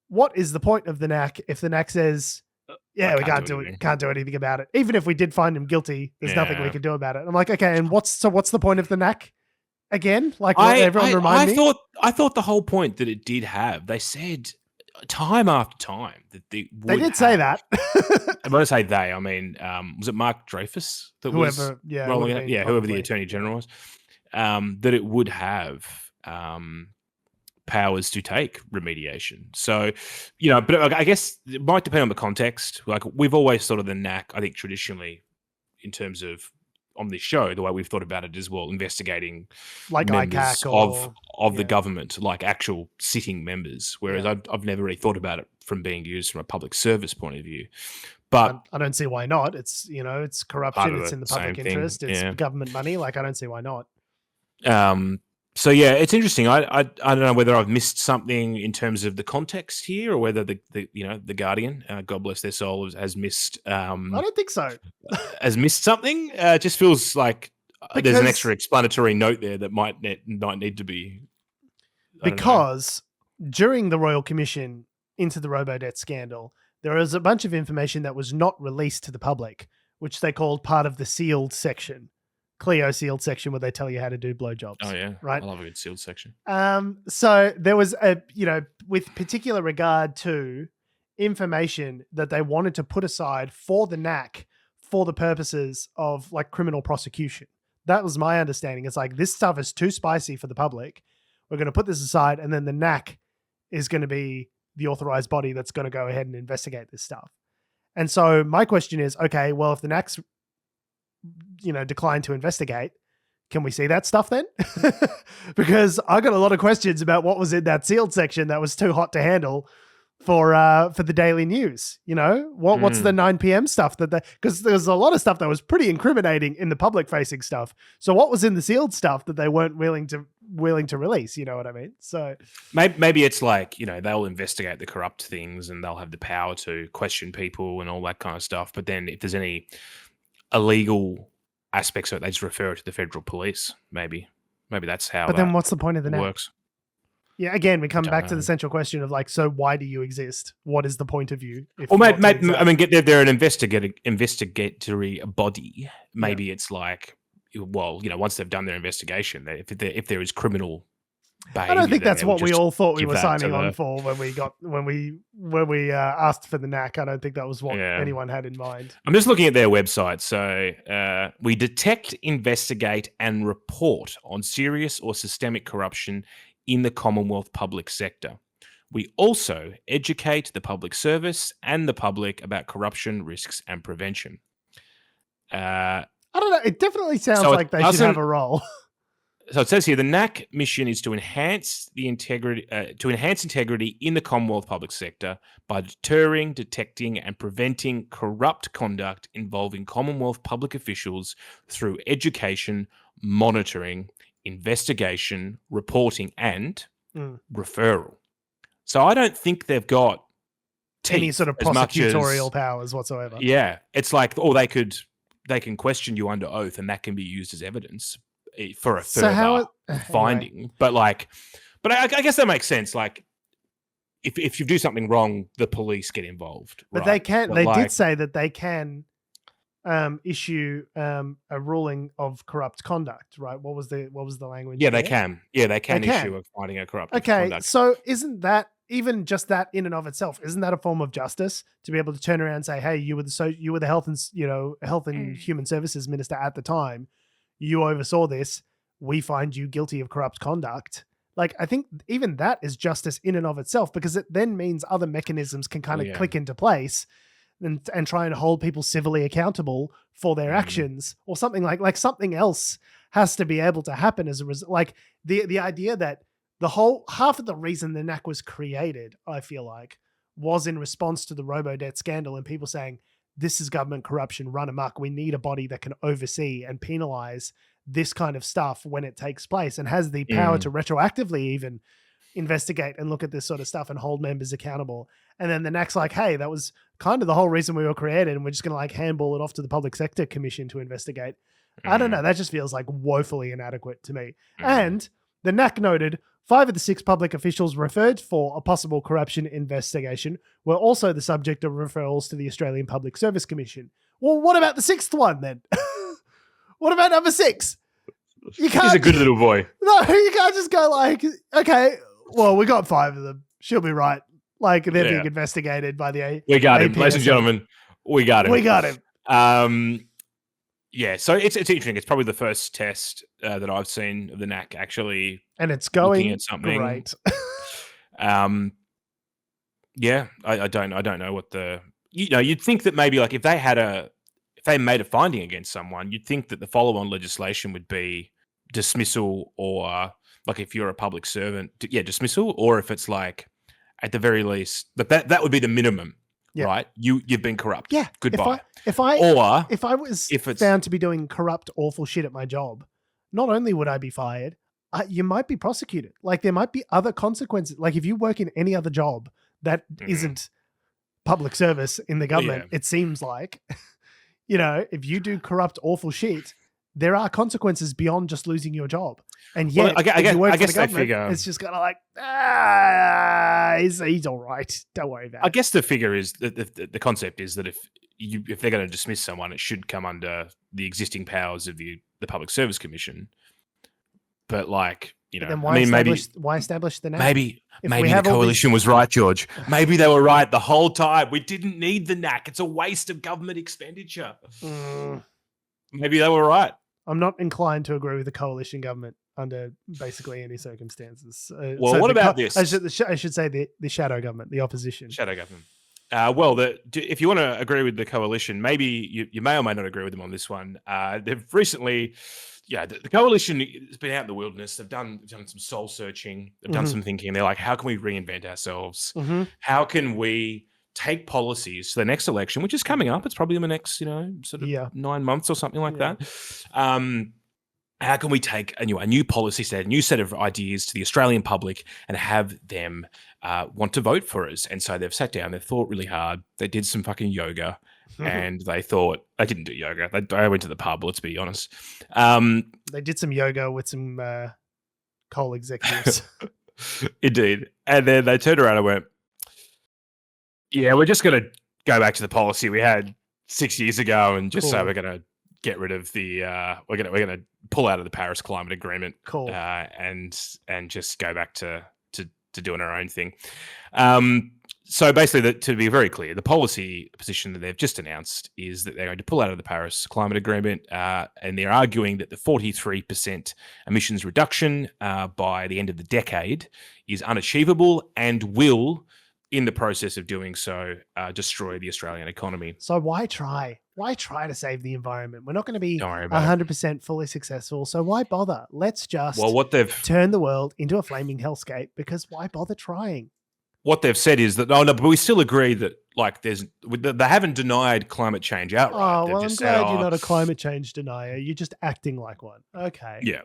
what is the point of the NAC if the NAC says, we can't do anything about it. Even if we did find him guilty, there's nothing we can do about it. I'm like, okay, and what's the point of the NAC? Again, like remind me. I thought the whole point that it did have, they said time after time that they did say that. When I say they, I mean, was it Mark Dreyfus that whoever the Attorney General was, that it would have powers to take remediation. So, but I guess it might depend on the context. Like we've always thought of the NAC, I think traditionally, in terms of on this show, the way we've thought about it is, well, investigating like members of the government, like actual sitting members. Whereas I've never really thought about it from being used from a public service point of view. But I don't see why not. It's it's corruption. It's in the public interest. It's government money. Like I don't see why not. So yeah, it's interesting. I don't know whether I've missed something in terms of the context here, or whether the Guardian, God bless their soul, has missed. I don't think so. Has missed something. It just feels like there's an extra explanatory note there that might need to be. Because during the Royal Commission into the Robodebt scandal, there was a bunch of information that was not released to the public, which they called part of the sealed section. Clio sealed section where they tell you how to do blowjobs. Oh yeah, right. I love a good sealed section. So there was with particular regard to information that they wanted to put aside for the NAC for the purposes of like criminal prosecution. That was my understanding. It's like, this stuff is too spicy for the public. We're going to put this aside, and then the NAC is going to be the authorized body that's going to go ahead and investigate this stuff. And so my question is, okay, well, if the NAC's declined to investigate, can we see that stuff then? Because I got a lot of questions about what was in that sealed section that was too hot to handle for the Daily News. What's the 9 p.m. stuff because there's a lot of stuff that was pretty incriminating in the public facing stuff. So what was in the sealed stuff that they weren't willing to release? You know what I mean? So maybe it's like, they'll investigate the corrupt things and they'll have the power to question people and all that kind of stuff. But then if there's any illegal aspects of it, they just refer it to the federal police. Maybe that's how. But then what's the point of the NAC? Works. Yeah, again, we come back to the central question of like, so why do you exist? What is the point of you? They're an investigatory body. Maybe it's like, well, once they've done their investigation, if there is criminal behavior, I don't think that's what we all thought we were signing on for when we asked for the NAC. I don't think that was what anyone had in mind. I'm just looking at their website. So we detect, investigate, and report on serious or systemic corruption in the Commonwealth public sector. We also educate the public service and the public about corruption, risks, and prevention. I don't know. It definitely sounds So it like they should have a role. So it says here the NAC mission is to enhance the integrity in the Commonwealth public sector by deterring, detecting, and preventing corrupt conduct involving Commonwealth public officials through education, monitoring, investigation, reporting, and referral. So I don't think they've got any sort of prosecutorial powers whatsoever. Yeah, it's like, they can question you under oath, and that can be used as evidence for a further finding. Anyway. But I guess that makes sense. Like, if you do something wrong, the police get involved. But right? they can. They did say that they can issue a ruling of corrupt conduct. Right? What was the language? Yeah, they can. Yeah, they can issue a finding of corrupt conduct. So isn't that even just that in and of itself? Isn't that a form of justice to be able to turn around and say, "Hey, you were the health and human services minister at the time. You oversaw this. We find you guilty of corrupt conduct." Like, I think even that is justice in and of itself, because it then means other mechanisms can kind of click into place and try and hold people civilly accountable for their actions, or something like something else has to be able to happen as a result. Like the idea that the whole half of the reason the NAC was created, I feel like, was in response to the Robodebt scandal and people saying, this is government corruption run amok. We need a body that can oversee and penalize this kind of stuff when it takes place, and has the power to retroactively even investigate and look at this sort of stuff and hold members accountable. And then the NAC's like, hey, that was kind of the whole reason we were created, and we're just going to like handball it off to the Public Sector Commission to investigate. I don't know. That just feels like woefully inadequate to me. And the NAC noted 5 of the 6 public officials referred for a possible corruption investigation were also the subject of referrals to the Australian Public Service Commission. Well, what about the 6th one then? What about number 6? He's a good little boy. No, you can't just go like, okay, well, we got 5 of them. She'll be right. Like, they're being investigated by the We got him, ladies and gentlemen. We got him. We got him. Yeah, so it's interesting. It's probably the first test that I've seen of the NAC actually, and it's going looking at something great. Yeah, I don't know what you'd think that maybe like if they made a finding against someone, you'd think that the follow-on legislation would be dismissal, or like if you're a public servant, dismissal, or if it's like at the very least that would be the minimum. Yeah. Right, you've been corrupt. Yeah, goodbye. If I was found to be doing corrupt, awful shit at my job, not only would I be fired, you might be prosecuted. Like, there might be other consequences. Like, if you work in any other job that isn't public service in the government, it seems like, if you do corrupt, awful shit, there are consequences beyond just losing your job. And yet, I guess they figure it's just kind of like, he's all right. Don't worry about it. I guess the figure is the concept is that if they're going to dismiss someone, it should come under the existing powers of the Public Service Commission. But like, then why establish the NAC? Maybe the coalition was right, George. Maybe they were right the whole time. We didn't need the NAC. It's a waste of government expenditure. Maybe they were right. I'm not inclined to agree with the coalition government under basically any circumstances. Well, what about this? I should say the shadow government, the opposition. Shadow government. If you want to agree with the coalition, maybe you may or may not agree with them on this one. They've recently, the coalition has been out in the wilderness. They've done some soul searching. They've done some thinking. They're like, how can we reinvent ourselves? How can we take policies to the next election, which is coming up? It's probably in the next, sort of 9 months or something like that. How can we take a new policy set, a new set of ideas to the Australian public and have them want to vote for us? And so they've sat down, they've thought really hard. They did some fucking yoga, and they thought, they didn't do yoga. They went to the pub, let's be honest. They did some yoga with some coal executives. Indeed. And then they turned around and went, yeah, we're just going to go back to the policy we had 6 years ago and just say we're going to get rid of the we're gonna pull out of the Paris Climate Agreement, and just go back to doing our own thing. So basically, to be very clear, the policy position that they've just announced is that they're going to pull out of the Paris Climate Agreement, and they're arguing that the 43% emissions reduction by the end of the decade is unachievable and will, in the process of doing so, destroy the Australian economy. So why try? Why try to save the environment? We're not going to be 100% fully successful. So why bother? Let's just what they've turn the world into a flaming hellscape, because why bother trying? What they've said is that but we still agree that they haven't denied climate change outright. Oh, well, I'm glad you're not a climate change denier. You're just acting like one. Okay. Yeah.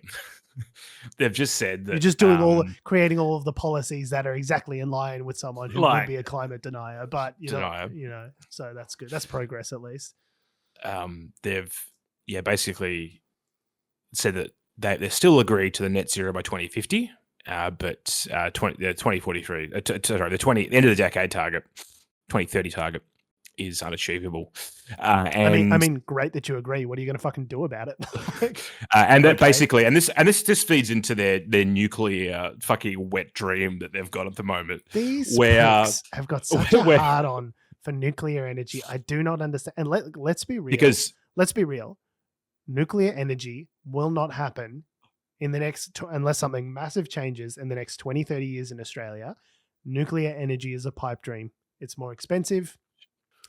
They've just said that you're just doing creating all of the policies that are exactly in line with someone who would be a climate denier, but so that's good. That's progress, at least. They've basically said that they still agree to the net zero by 2050. But 2043, the end of the decade target, 2030 target is unachievable. And I mean, great that you agree. What are you going to fucking do about it? And that basically, and this feeds into their nuclear fucking wet dream that they've got at the moment. These pricks have got such a hard on for nuclear energy. I do not understand. And let's be real. Let's be real. Nuclear energy will not happen in the next, unless something massive changes in the next 20, 30 years in Australia. Nuclear energy is a pipe dream. It's more expensive.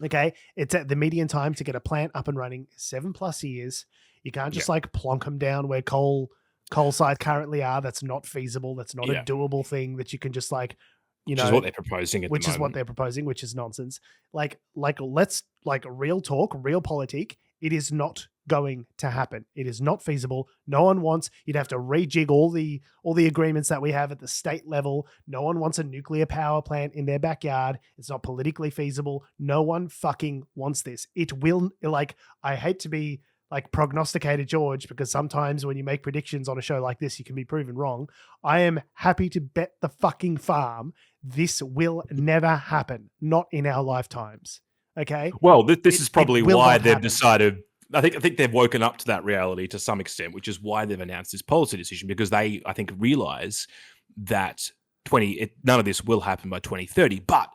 Okay. It's at the median time to get a plant up and running 7+ years. You can't just plonk them down where coal sites currently are. That's not feasible. That's not a doable thing that you can just which is what they're proposing at the moment. Which is what they're proposing, which is nonsense. Let's real talk, real politic. It is not going to happen. It is not feasible. No one wants. You'd have to rejig all the agreements that we have at the state level. No one wants a nuclear power plant in their backyard. It's not politically feasible. No one fucking wants this. It will, I hate to be prognosticator George, because sometimes when you make predictions on a show like this, you can be proven wrong. I am happy to bet the fucking farm this will never happen. Not in our lifetimes. Okay. Well, this is probably why they've decided. I think they've woken up to that reality to some extent, which is why they've announced this policy decision, because they, I think, realize that none of this will happen by 2030. But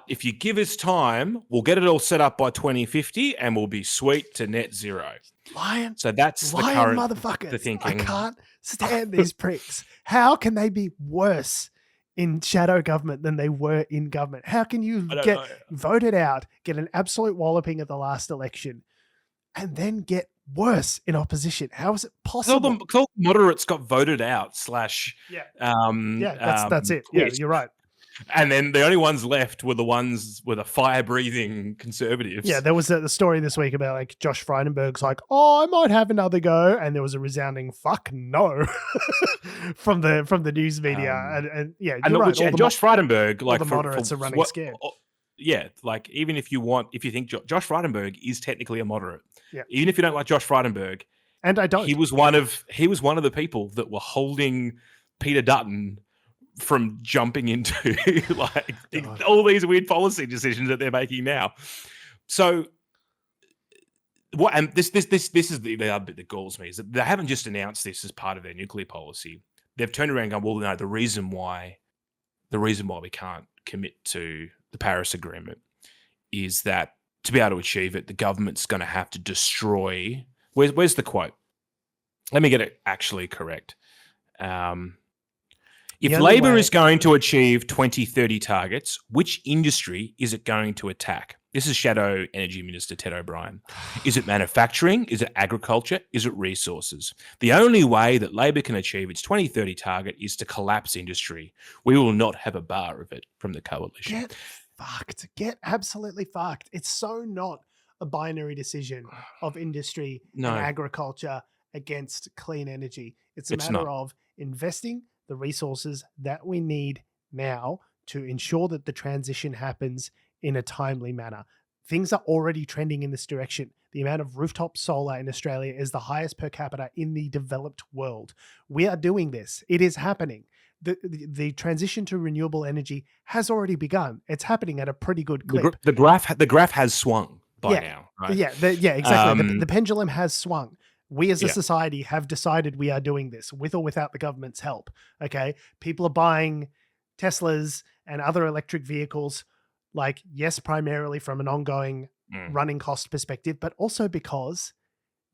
if you give us time, we'll get it all set up by 2050, and we'll be sweet to net zero. Lion. So that's the current motherfuckers. The thinking. I can't stand these pricks. How can they be worse in shadow government than they were in government? How can you get voted out, get an absolute walloping at the last election, and then get worse in opposition? How is it possible? All the moderates got voted out / that's it. Yeah, you're right. And then the only ones left were the ones with the fire-breathing conservatives. Yeah, there was the story this week about Josh Frydenberg's I might have another go, and there was a resounding fuck no from the news media. And Josh Frydenberg, the moderates are running scared. Even if you think Josh Frydenberg is technically a moderate, yeah. Even if you don't like Josh Frydenberg, and I don't, he was one of the people that were holding Peter Dutton from jumping into all these weird policy decisions that they're making now. So what? And this is the other bit that galls me, is that they haven't just announced this as part of their nuclear policy. They've turned around and gone, well, no, the reason why we can't commit to the Paris Agreement is that to be able to achieve it, the government's going to have to destroy. Where's the quote? Let me get it actually correct. If Labor is going to achieve 2030 targets, which industry is it going to attack? This is Shadow Energy Minister Ted O'Brien. Is it manufacturing? Is it agriculture? Is it resources? The only way that Labor can achieve its 2030 target is to collapse industry. We will not have a bar of it from the coalition. Get fucked. Get absolutely fucked. It's so not a binary decision of industry and agriculture against clean energy. It's a matter of investing the resources that we need now to ensure that the transition happens in a timely manner. Things are already trending in this direction. The amount of rooftop solar in Australia is the highest per capita in the developed world. We are doing this. It is happening. The transition to renewable energy has already begun. It's happening at a pretty good clip. The graph has swung by now, right? Exactly. The pendulum has swung. We as a society have decided we are doing this with or without the government's help. Okay. People are buying Teslas and other electric vehicles, like, yes, primarily from an ongoing running cost perspective, but also because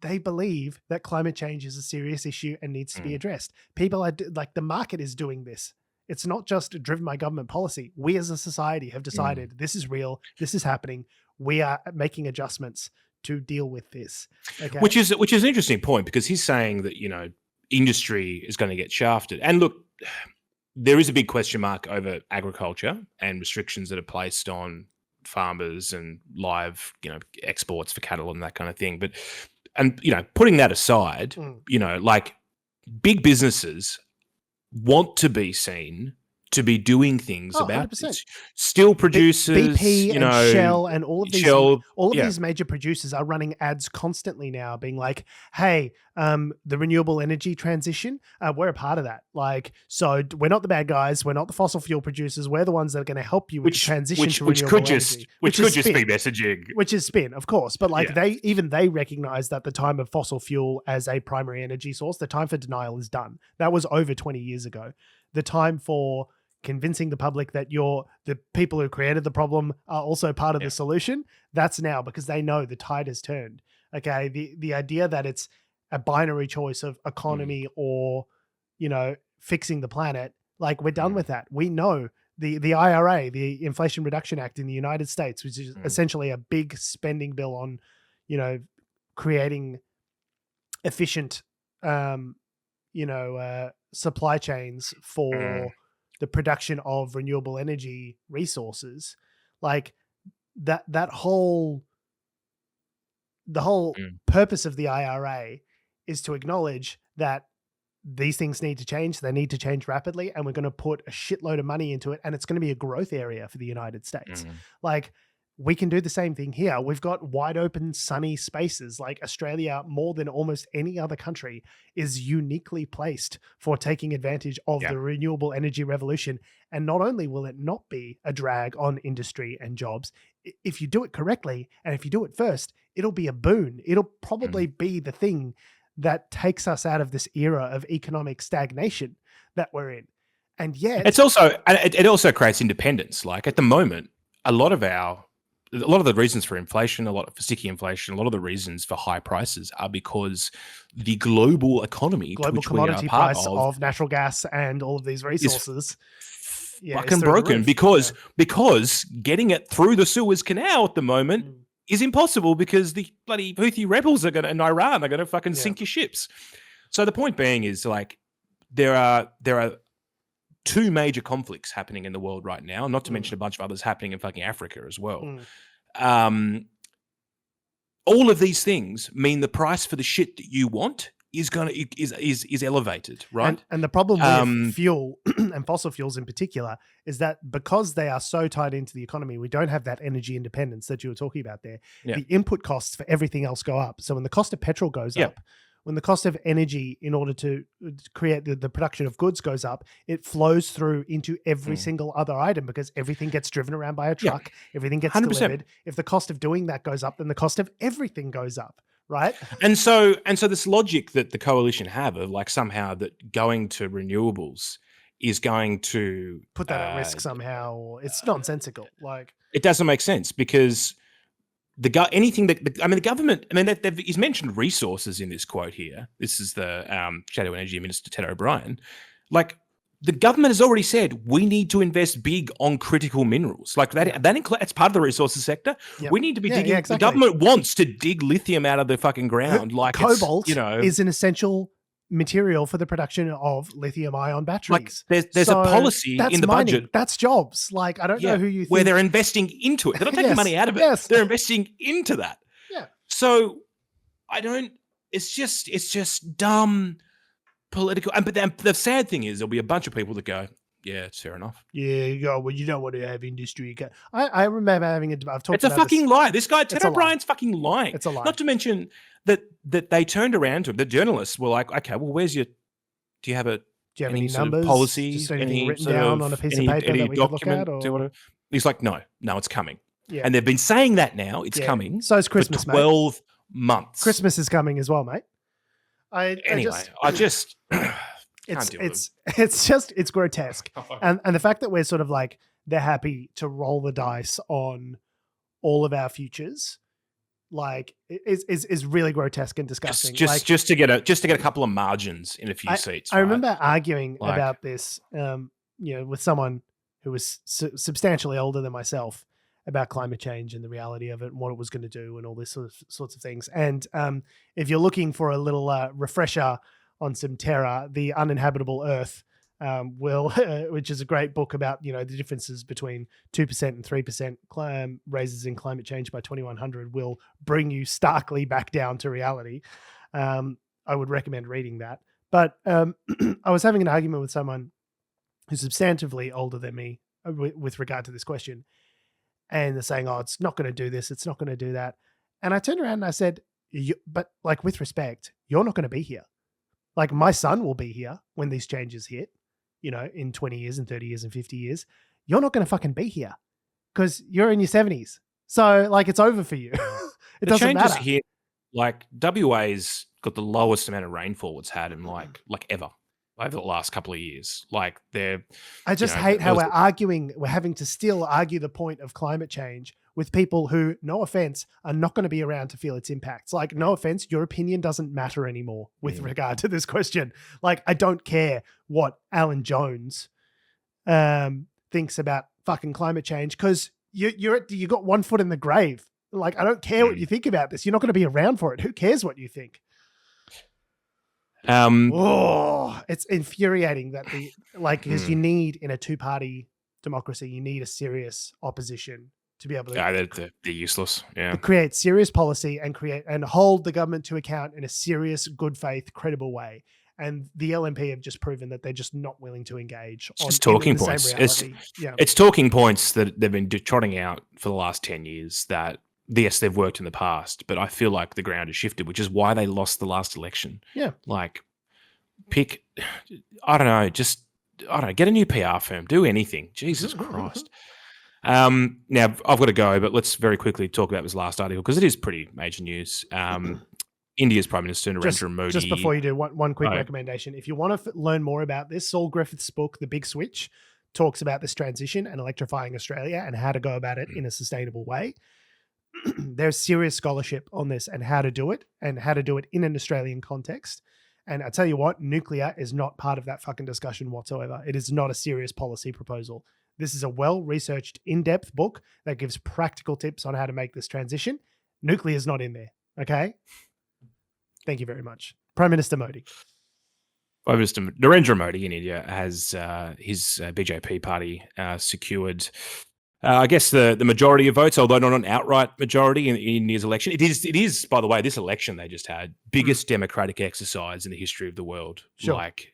they believe that climate change is a serious issue and needs to be addressed. People are like, the market is doing this. It's not just driven by government policy. We as a society have decided this is real. This is happening. We are making adjustments to deal with this. Okay. Which is an interesting point, because he's saying that, industry is going to get shafted. And look, there is a big question mark over agriculture and restrictions that are placed on farmers and live, exports for cattle and that kind of thing. And putting that aside, like, big businesses want to be seen to be doing things about 100%. This. Steel producers, BP and Shell and all of these major producers are running ads constantly now, being like, "Hey, the renewable energy transition, we're a part of that. Like, so we're not the bad guys. We're not the fossil fuel producers. We're the ones that are going to help you with the transition to renewable energy." Which could just be messaging. Which is spin, of course, but like they recognize that the time of fossil fuel as a primary energy source, the time for denial is done. That was over 20 years ago. The time for convincing the public that the people who created the problem are also part of the solution, that's now, because they know the tide has turned. Okay. The idea that it's a binary choice of economy or, fixing the planet, like, we're done with that. We know the IRA, the Inflation Reduction Act in the United States, which is essentially a big spending bill on, creating efficient, supply chains for the production of renewable energy resources. Like, the whole purpose of the IRA is to acknowledge that these things need to change. They need to change rapidly, and we're going to put a shitload of money into it, and it's going to be a growth area for the United States. Like, we can do the same thing here. We've got wide open, sunny spaces. Like, Australia, more than almost any other country, is uniquely placed for taking advantage of the renewable energy revolution. And not only will it not be a drag on industry and jobs, if you do it correctly, and if you do it first, it'll be a boon. It'll probably be the thing that takes us out of this era of economic stagnation that we're in. And yet, it also creates independence. Like, at the moment, a lot of the reasons for inflation, for sticky inflation, a lot of the reasons for high prices are because the global economy, global commodity price of natural gas and all of these resources, fucking broken, because getting it through the Suez Canal at the moment is impossible, because the bloody Houthi rebels and Iran are going to fucking sink your ships. So the point being is, like, there are two major conflicts happening in the world right now, not to mention a bunch of others happening in fucking Africa as well. All of these things mean the price for the shit that you want is elevated, right? And the problem with fuel and fossil fuels in particular is that because they are so tied into the economy, we don't have that energy independence that you were talking about there. The input costs for everything else go up. So when the cost of petrol goes up, when the cost of energy in order to create the production of goods goes up, it flows through into every single other item, because everything gets driven around by a truck, everything gets 100%. Delivered. If the cost of doing that goes up, then the cost of everything goes up, right? And so this logic that the coalition have of, like, somehow that going to renewables is going to put that at risk somehow, it's nonsensical. Like, it doesn't make sense, because the government, he's mentioned resources in this quote here. This is the Shadow Energy Minister, Ted O'Brien. Like, the government has already said we need to invest big on critical minerals. Like, that's part of the resources sector. We need to be digging. Exactly. The government wants to dig lithium out of the fucking ground. Like, cobalt is an essential material for the production of lithium-ion batteries. Like, there's a policy in the budget. That's jobs. Like, I don't know who you think. Where they're investing into it. They're not taking money out of it. They're investing into that. Yeah. So it's just dumb political. But the sad thing is, there'll be a bunch of people that go, yeah, it's fair enough. Yeah, you go, well, you don't want to have industry. I remember having I've talked about it's a fucking lie. This guy, Ted O'Brien's fucking lying. It's a lie. Not to mention that they turned around to him. The journalists were like, okay, well, do you have any numbers, policies? just anything written down on a piece of paper that we could look at? Or? He's like, no, it's coming. Yeah. And they've been saying that now. It's coming. So it's Christmas, for 12 months. Christmas is coming as well, mate. It's grotesque. And the fact that we're sort of like they're happy to roll the dice on all of our futures, like is really grotesque and disgusting. Just to get a couple of margins in a few seats. I remember arguing about this, with someone who was substantially older than myself about climate change and the reality of it and what it was going to do and all this sorts of things. And if you're looking for a little refresher on some terror, The Uninhabitable Earth which is a great book about, the differences between 2% and 3% raises in climate change by 2100 will bring you starkly back down to reality. I would recommend reading that. But I was having an argument with someone who's substantively older than me with regard to this question. And they're saying, oh, it's not going to do this. It's not going to do that. And I turned around and I said, but like, with respect, you're not going to be here. Like, my son will be here when these changes hit, in 20 years and 30 years and 50 years. You're not going to fucking be here because you're in your 70s. So, like, it's over for you. It doesn't matter. Here, like, WA's got the lowest amount of rainfall it's had in like ever over the last couple of years. Like, I just hate how we're having to still argue the point of climate change with people who, no offense, are not going to be around to feel its impacts. Like, no offense, your opinion doesn't matter anymore with regard to this question. Like, I don't care what Alan Jones thinks about fucking climate change because you got one foot in the grave. Like, I don't care what you think about this. You're not going to be around for it. Who cares what you think? It's infuriating that because you need, in a two-party democracy, you need a serious opposition to be able to they're useless. Yeah. To create serious policy and hold the government to account in a serious, good faith, credible way. And the LNP have just proven that they're just not willing to engage. It's just talking points. It's talking points that they've been trotting out for the last 10 years that, yes, they've worked in the past, but I feel like the ground has shifted, which is why they lost the last election. Yeah. Like, get a new PR firm, do anything. Jesus Christ. Now, I've got to go, but let's very quickly talk about this last article because it is pretty major news. India's Prime Minister Narendra Modi. Just before you do, one quick recommendation. If you want to learn more about this, Saul Griffith's book, The Big Switch, talks about this transition and electrifying Australia and how to go about it in a sustainable way. There's serious scholarship on this and how to do it in an Australian context. And I tell you what, nuclear is not part of that fucking discussion whatsoever. It is not a serious policy proposal. This is a well-researched, in-depth book that gives practical tips on how to make this transition. Nuclear is not in there. Okay? Thank you very much. Prime Minister Modi. Prime Minister Narendra Modi in India has his BJP party secured I guess the majority of votes, although not an outright majority in India's election. It is, by the way, this election they just had, biggest democratic exercise in the history of the world. Sure. Like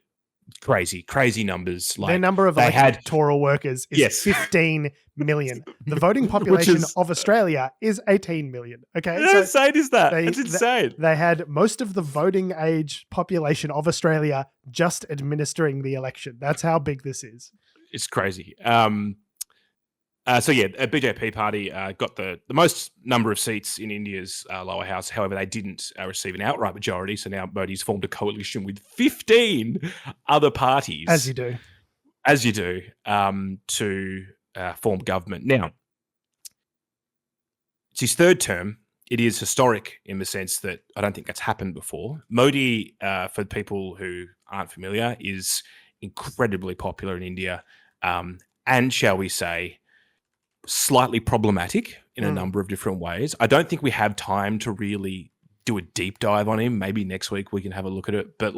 crazy numbers. Like their number of electoral workers is 15 million. The voting population of Australia is 18 million. Okay. How insane is that? It's insane. They had most of the voting age population of Australia just administering the election. That's how big this is. It's crazy. A BJP party got the most number of seats in India's lower house. However, they didn't receive an outright majority. So now Modi's formed a coalition with 15 other parties. As you do. To form government. Now, it's his third term. It is historic in the sense that I don't think that's happened before. Modi, for people who aren't familiar, is incredibly popular in India and, shall we say, slightly problematic in a number of different ways. I don't think we have time to really do a deep dive on him. Maybe next week we can have a look at it. But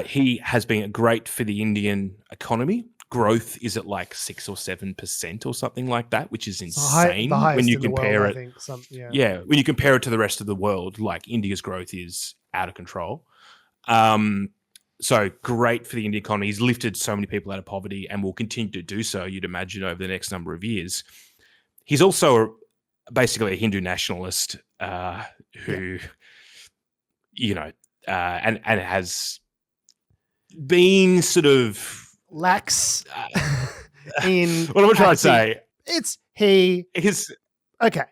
he has been great for the Indian economy. Growth is at like 6 or 7% or something like that, which is insane when you compare it. When you compare it to the rest of the world, like India's growth is out of control. So great for the Indian economy. He's lifted so many people out of poverty and will continue to do so, you'd imagine, over the next number of years. He's also basically a Hindu nationalist who, and has been sort of lax in what am I trying to say? Okay.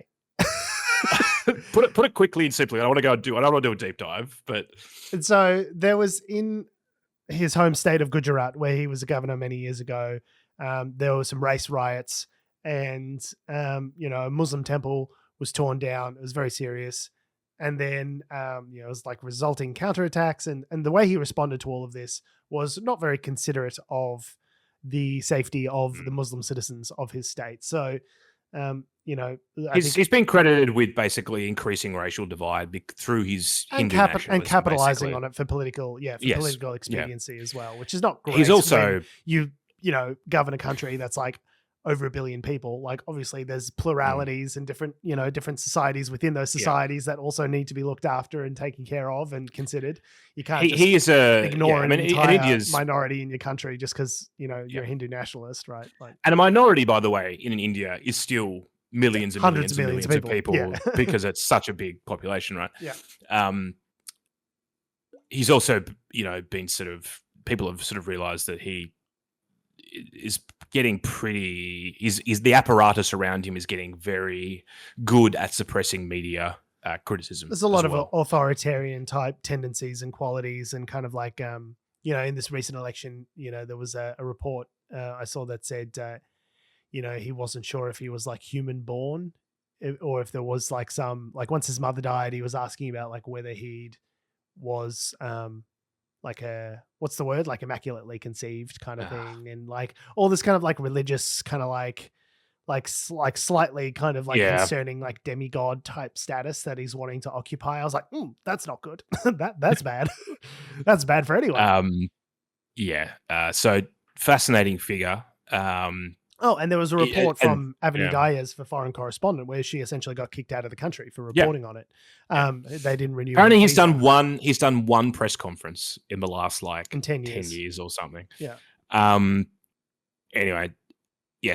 Put it quickly and simply. I don't want to do a deep dive, but and so there was in his home state of Gujarat, where he was a governor many years ago, There were some race riots, and a Muslim temple was torn down. It was very serious. And then, it was like resulting counterattacks. And the way he responded to all of this was not very considerate of the safety of the Muslim citizens of his state. So, he's been credited with basically increasing racial divide through his Hindu nationalism, and capitalizing basically on it for political, political expediency as well, which is not great. He's also you govern a country that's like over 1 billion people. Like, obviously there's pluralities and different societies within those societies that also need to be looked after and taken care of and considered. You can't ignore an entire minority in your country just because you're a Hindu nationalist, right? Like, and a minority, by the way, in India is still millions and hundreds millions of people because it's such a big population, right? Yeah. He's also been people have sort of realized that he is getting pretty. Is the apparatus around him is getting very good at suppressing media criticism. There's a lot of authoritarian type tendencies and qualities, and kind of like in this recent election, there was a report I saw that said he wasn't sure if he was like human born, or if there was like some, like, once his mother died, he was asking about like whether he was like what's the word, like immaculately conceived kind of thing, and like all this kind of like religious kind of like slightly kind of like concerning like demigod type status that he's wanting to occupy. I was like, that's not good. that's bad. That's bad for anyone. So fascinating figure. And there was a report from Avani Diaz for Foreign Correspondent where she essentially got kicked out of the country for reporting on it. They didn't renew. Apparently, he's done one press conference in the last in 10 years or something. Yeah. Anyway,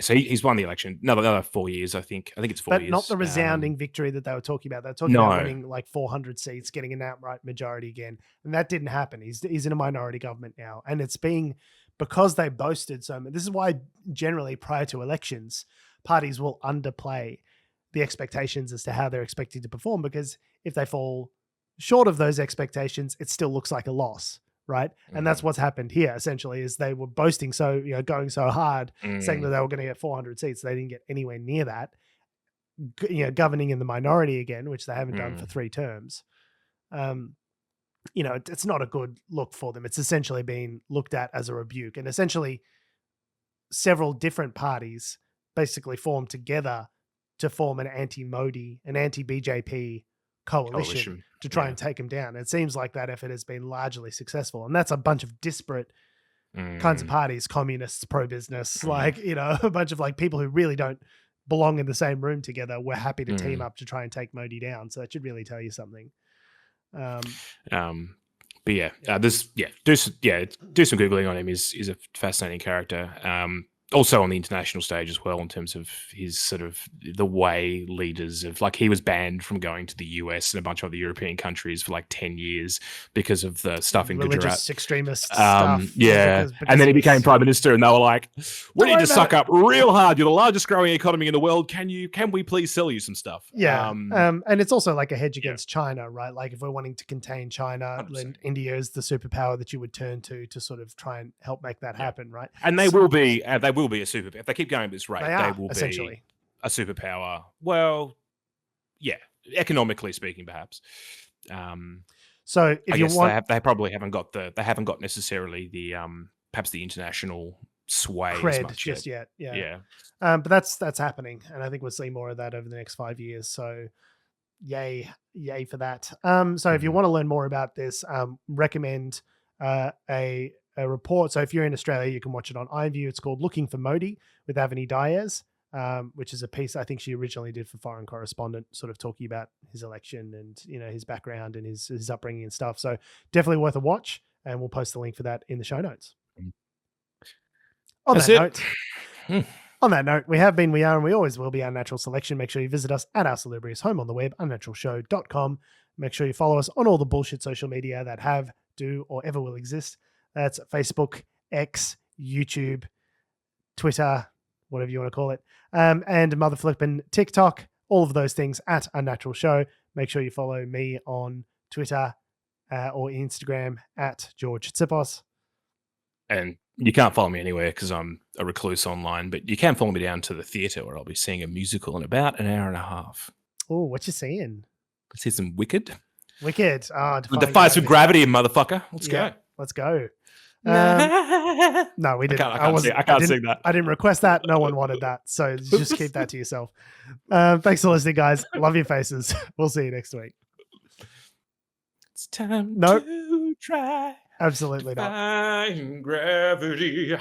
so he's won the election. Another 4 years, I think. I think it's 4 years. But not the resounding victory that they were talking about. They were talking about winning like 400 seats, getting an outright majority again, and that didn't happen. He's in a minority government now, and it's being, because they boasted so much. This is why generally prior to elections, parties will underplay the expectations as to how they're expected to perform, because if they fall short of those expectations, it still looks like a loss, right? And that's what's happened here, essentially, is they were boasting going so hard, saying that they were going to get 400 seats. They didn't get anywhere near that. Governing in the minority again, which they haven't done for 3 terms. It's not a good look for them. It's essentially been looked at as a rebuke, and essentially several different parties basically formed together to form an anti-Modi, an anti-BJP coalition to try and take him down. It seems like that effort has been largely successful, and that's a bunch of disparate kinds of parties, communists, pro-business, a bunch of like people who really don't belong in the same room together were happy to team up to try and take Modi down. So that should really tell you something. Do some googling on him. Is a fascinating character. Also on the international stage as well, in terms of his sort of the way leaders of, like, he was banned from going to the US and a bunch of other European countries for like 10 years because of the stuff in religious Gujarat. Extremist stuff. Because and then he became prime minister, and they were like, "We need to suck up real hard. You're the largest growing economy in the world. Can we please sell you some stuff?" And it's also like a hedge against China, right? Like, if we're wanting to contain China, then India is the superpower that you would turn to sort of try and help make that happen, right? And they will be a superpower. If they keep going at this rate, they will essentially be a superpower. Well, economically speaking, perhaps. So if you want, they probably haven't got necessarily the perhaps the international sway cred as much just yet. But that's happening, and I think we'll see more of that over the next 5 years. So yay for that. So if you want to learn more about this, recommend a report. So if you're in Australia, you can watch it on iView. It's called Looking for Modi with Avani Diaz, which is a piece I think she originally did for Foreign Correspondent, sort of talking about his election and his background and his upbringing and stuff. So definitely worth a watch, and we'll post the link for that in the show notes. On that note, we have been, we are, and we always will be Unnatural Selection. Make sure you visit us at our salubrious home on the web, unnaturalshow.com. Make sure you follow us on all the bullshit social media that have, do, or ever will exist. That's Facebook, X, YouTube, Twitter, whatever you want to call it, and motherflippin' TikTok. All of those things at Unnatural Show. Make sure you follow me on Twitter or Instagram at George Tsipos. And You can't follow me anywhere because I'm a recluse online, but you can follow me down to the theatre where I'll be seeing a musical in about an hour and a half. Oh, what you seeing? I see some Wicked. Wicked. The Fights with Gravity, motherfucker. Let's go. Let's go. No, we didn't. I can't sing that. I didn't request that. No one wanted that. So just keep that to yourself. Thanks for listening, guys. Love your faces. We'll see you next week. It's time to try. Absolutely not. Defying gravity.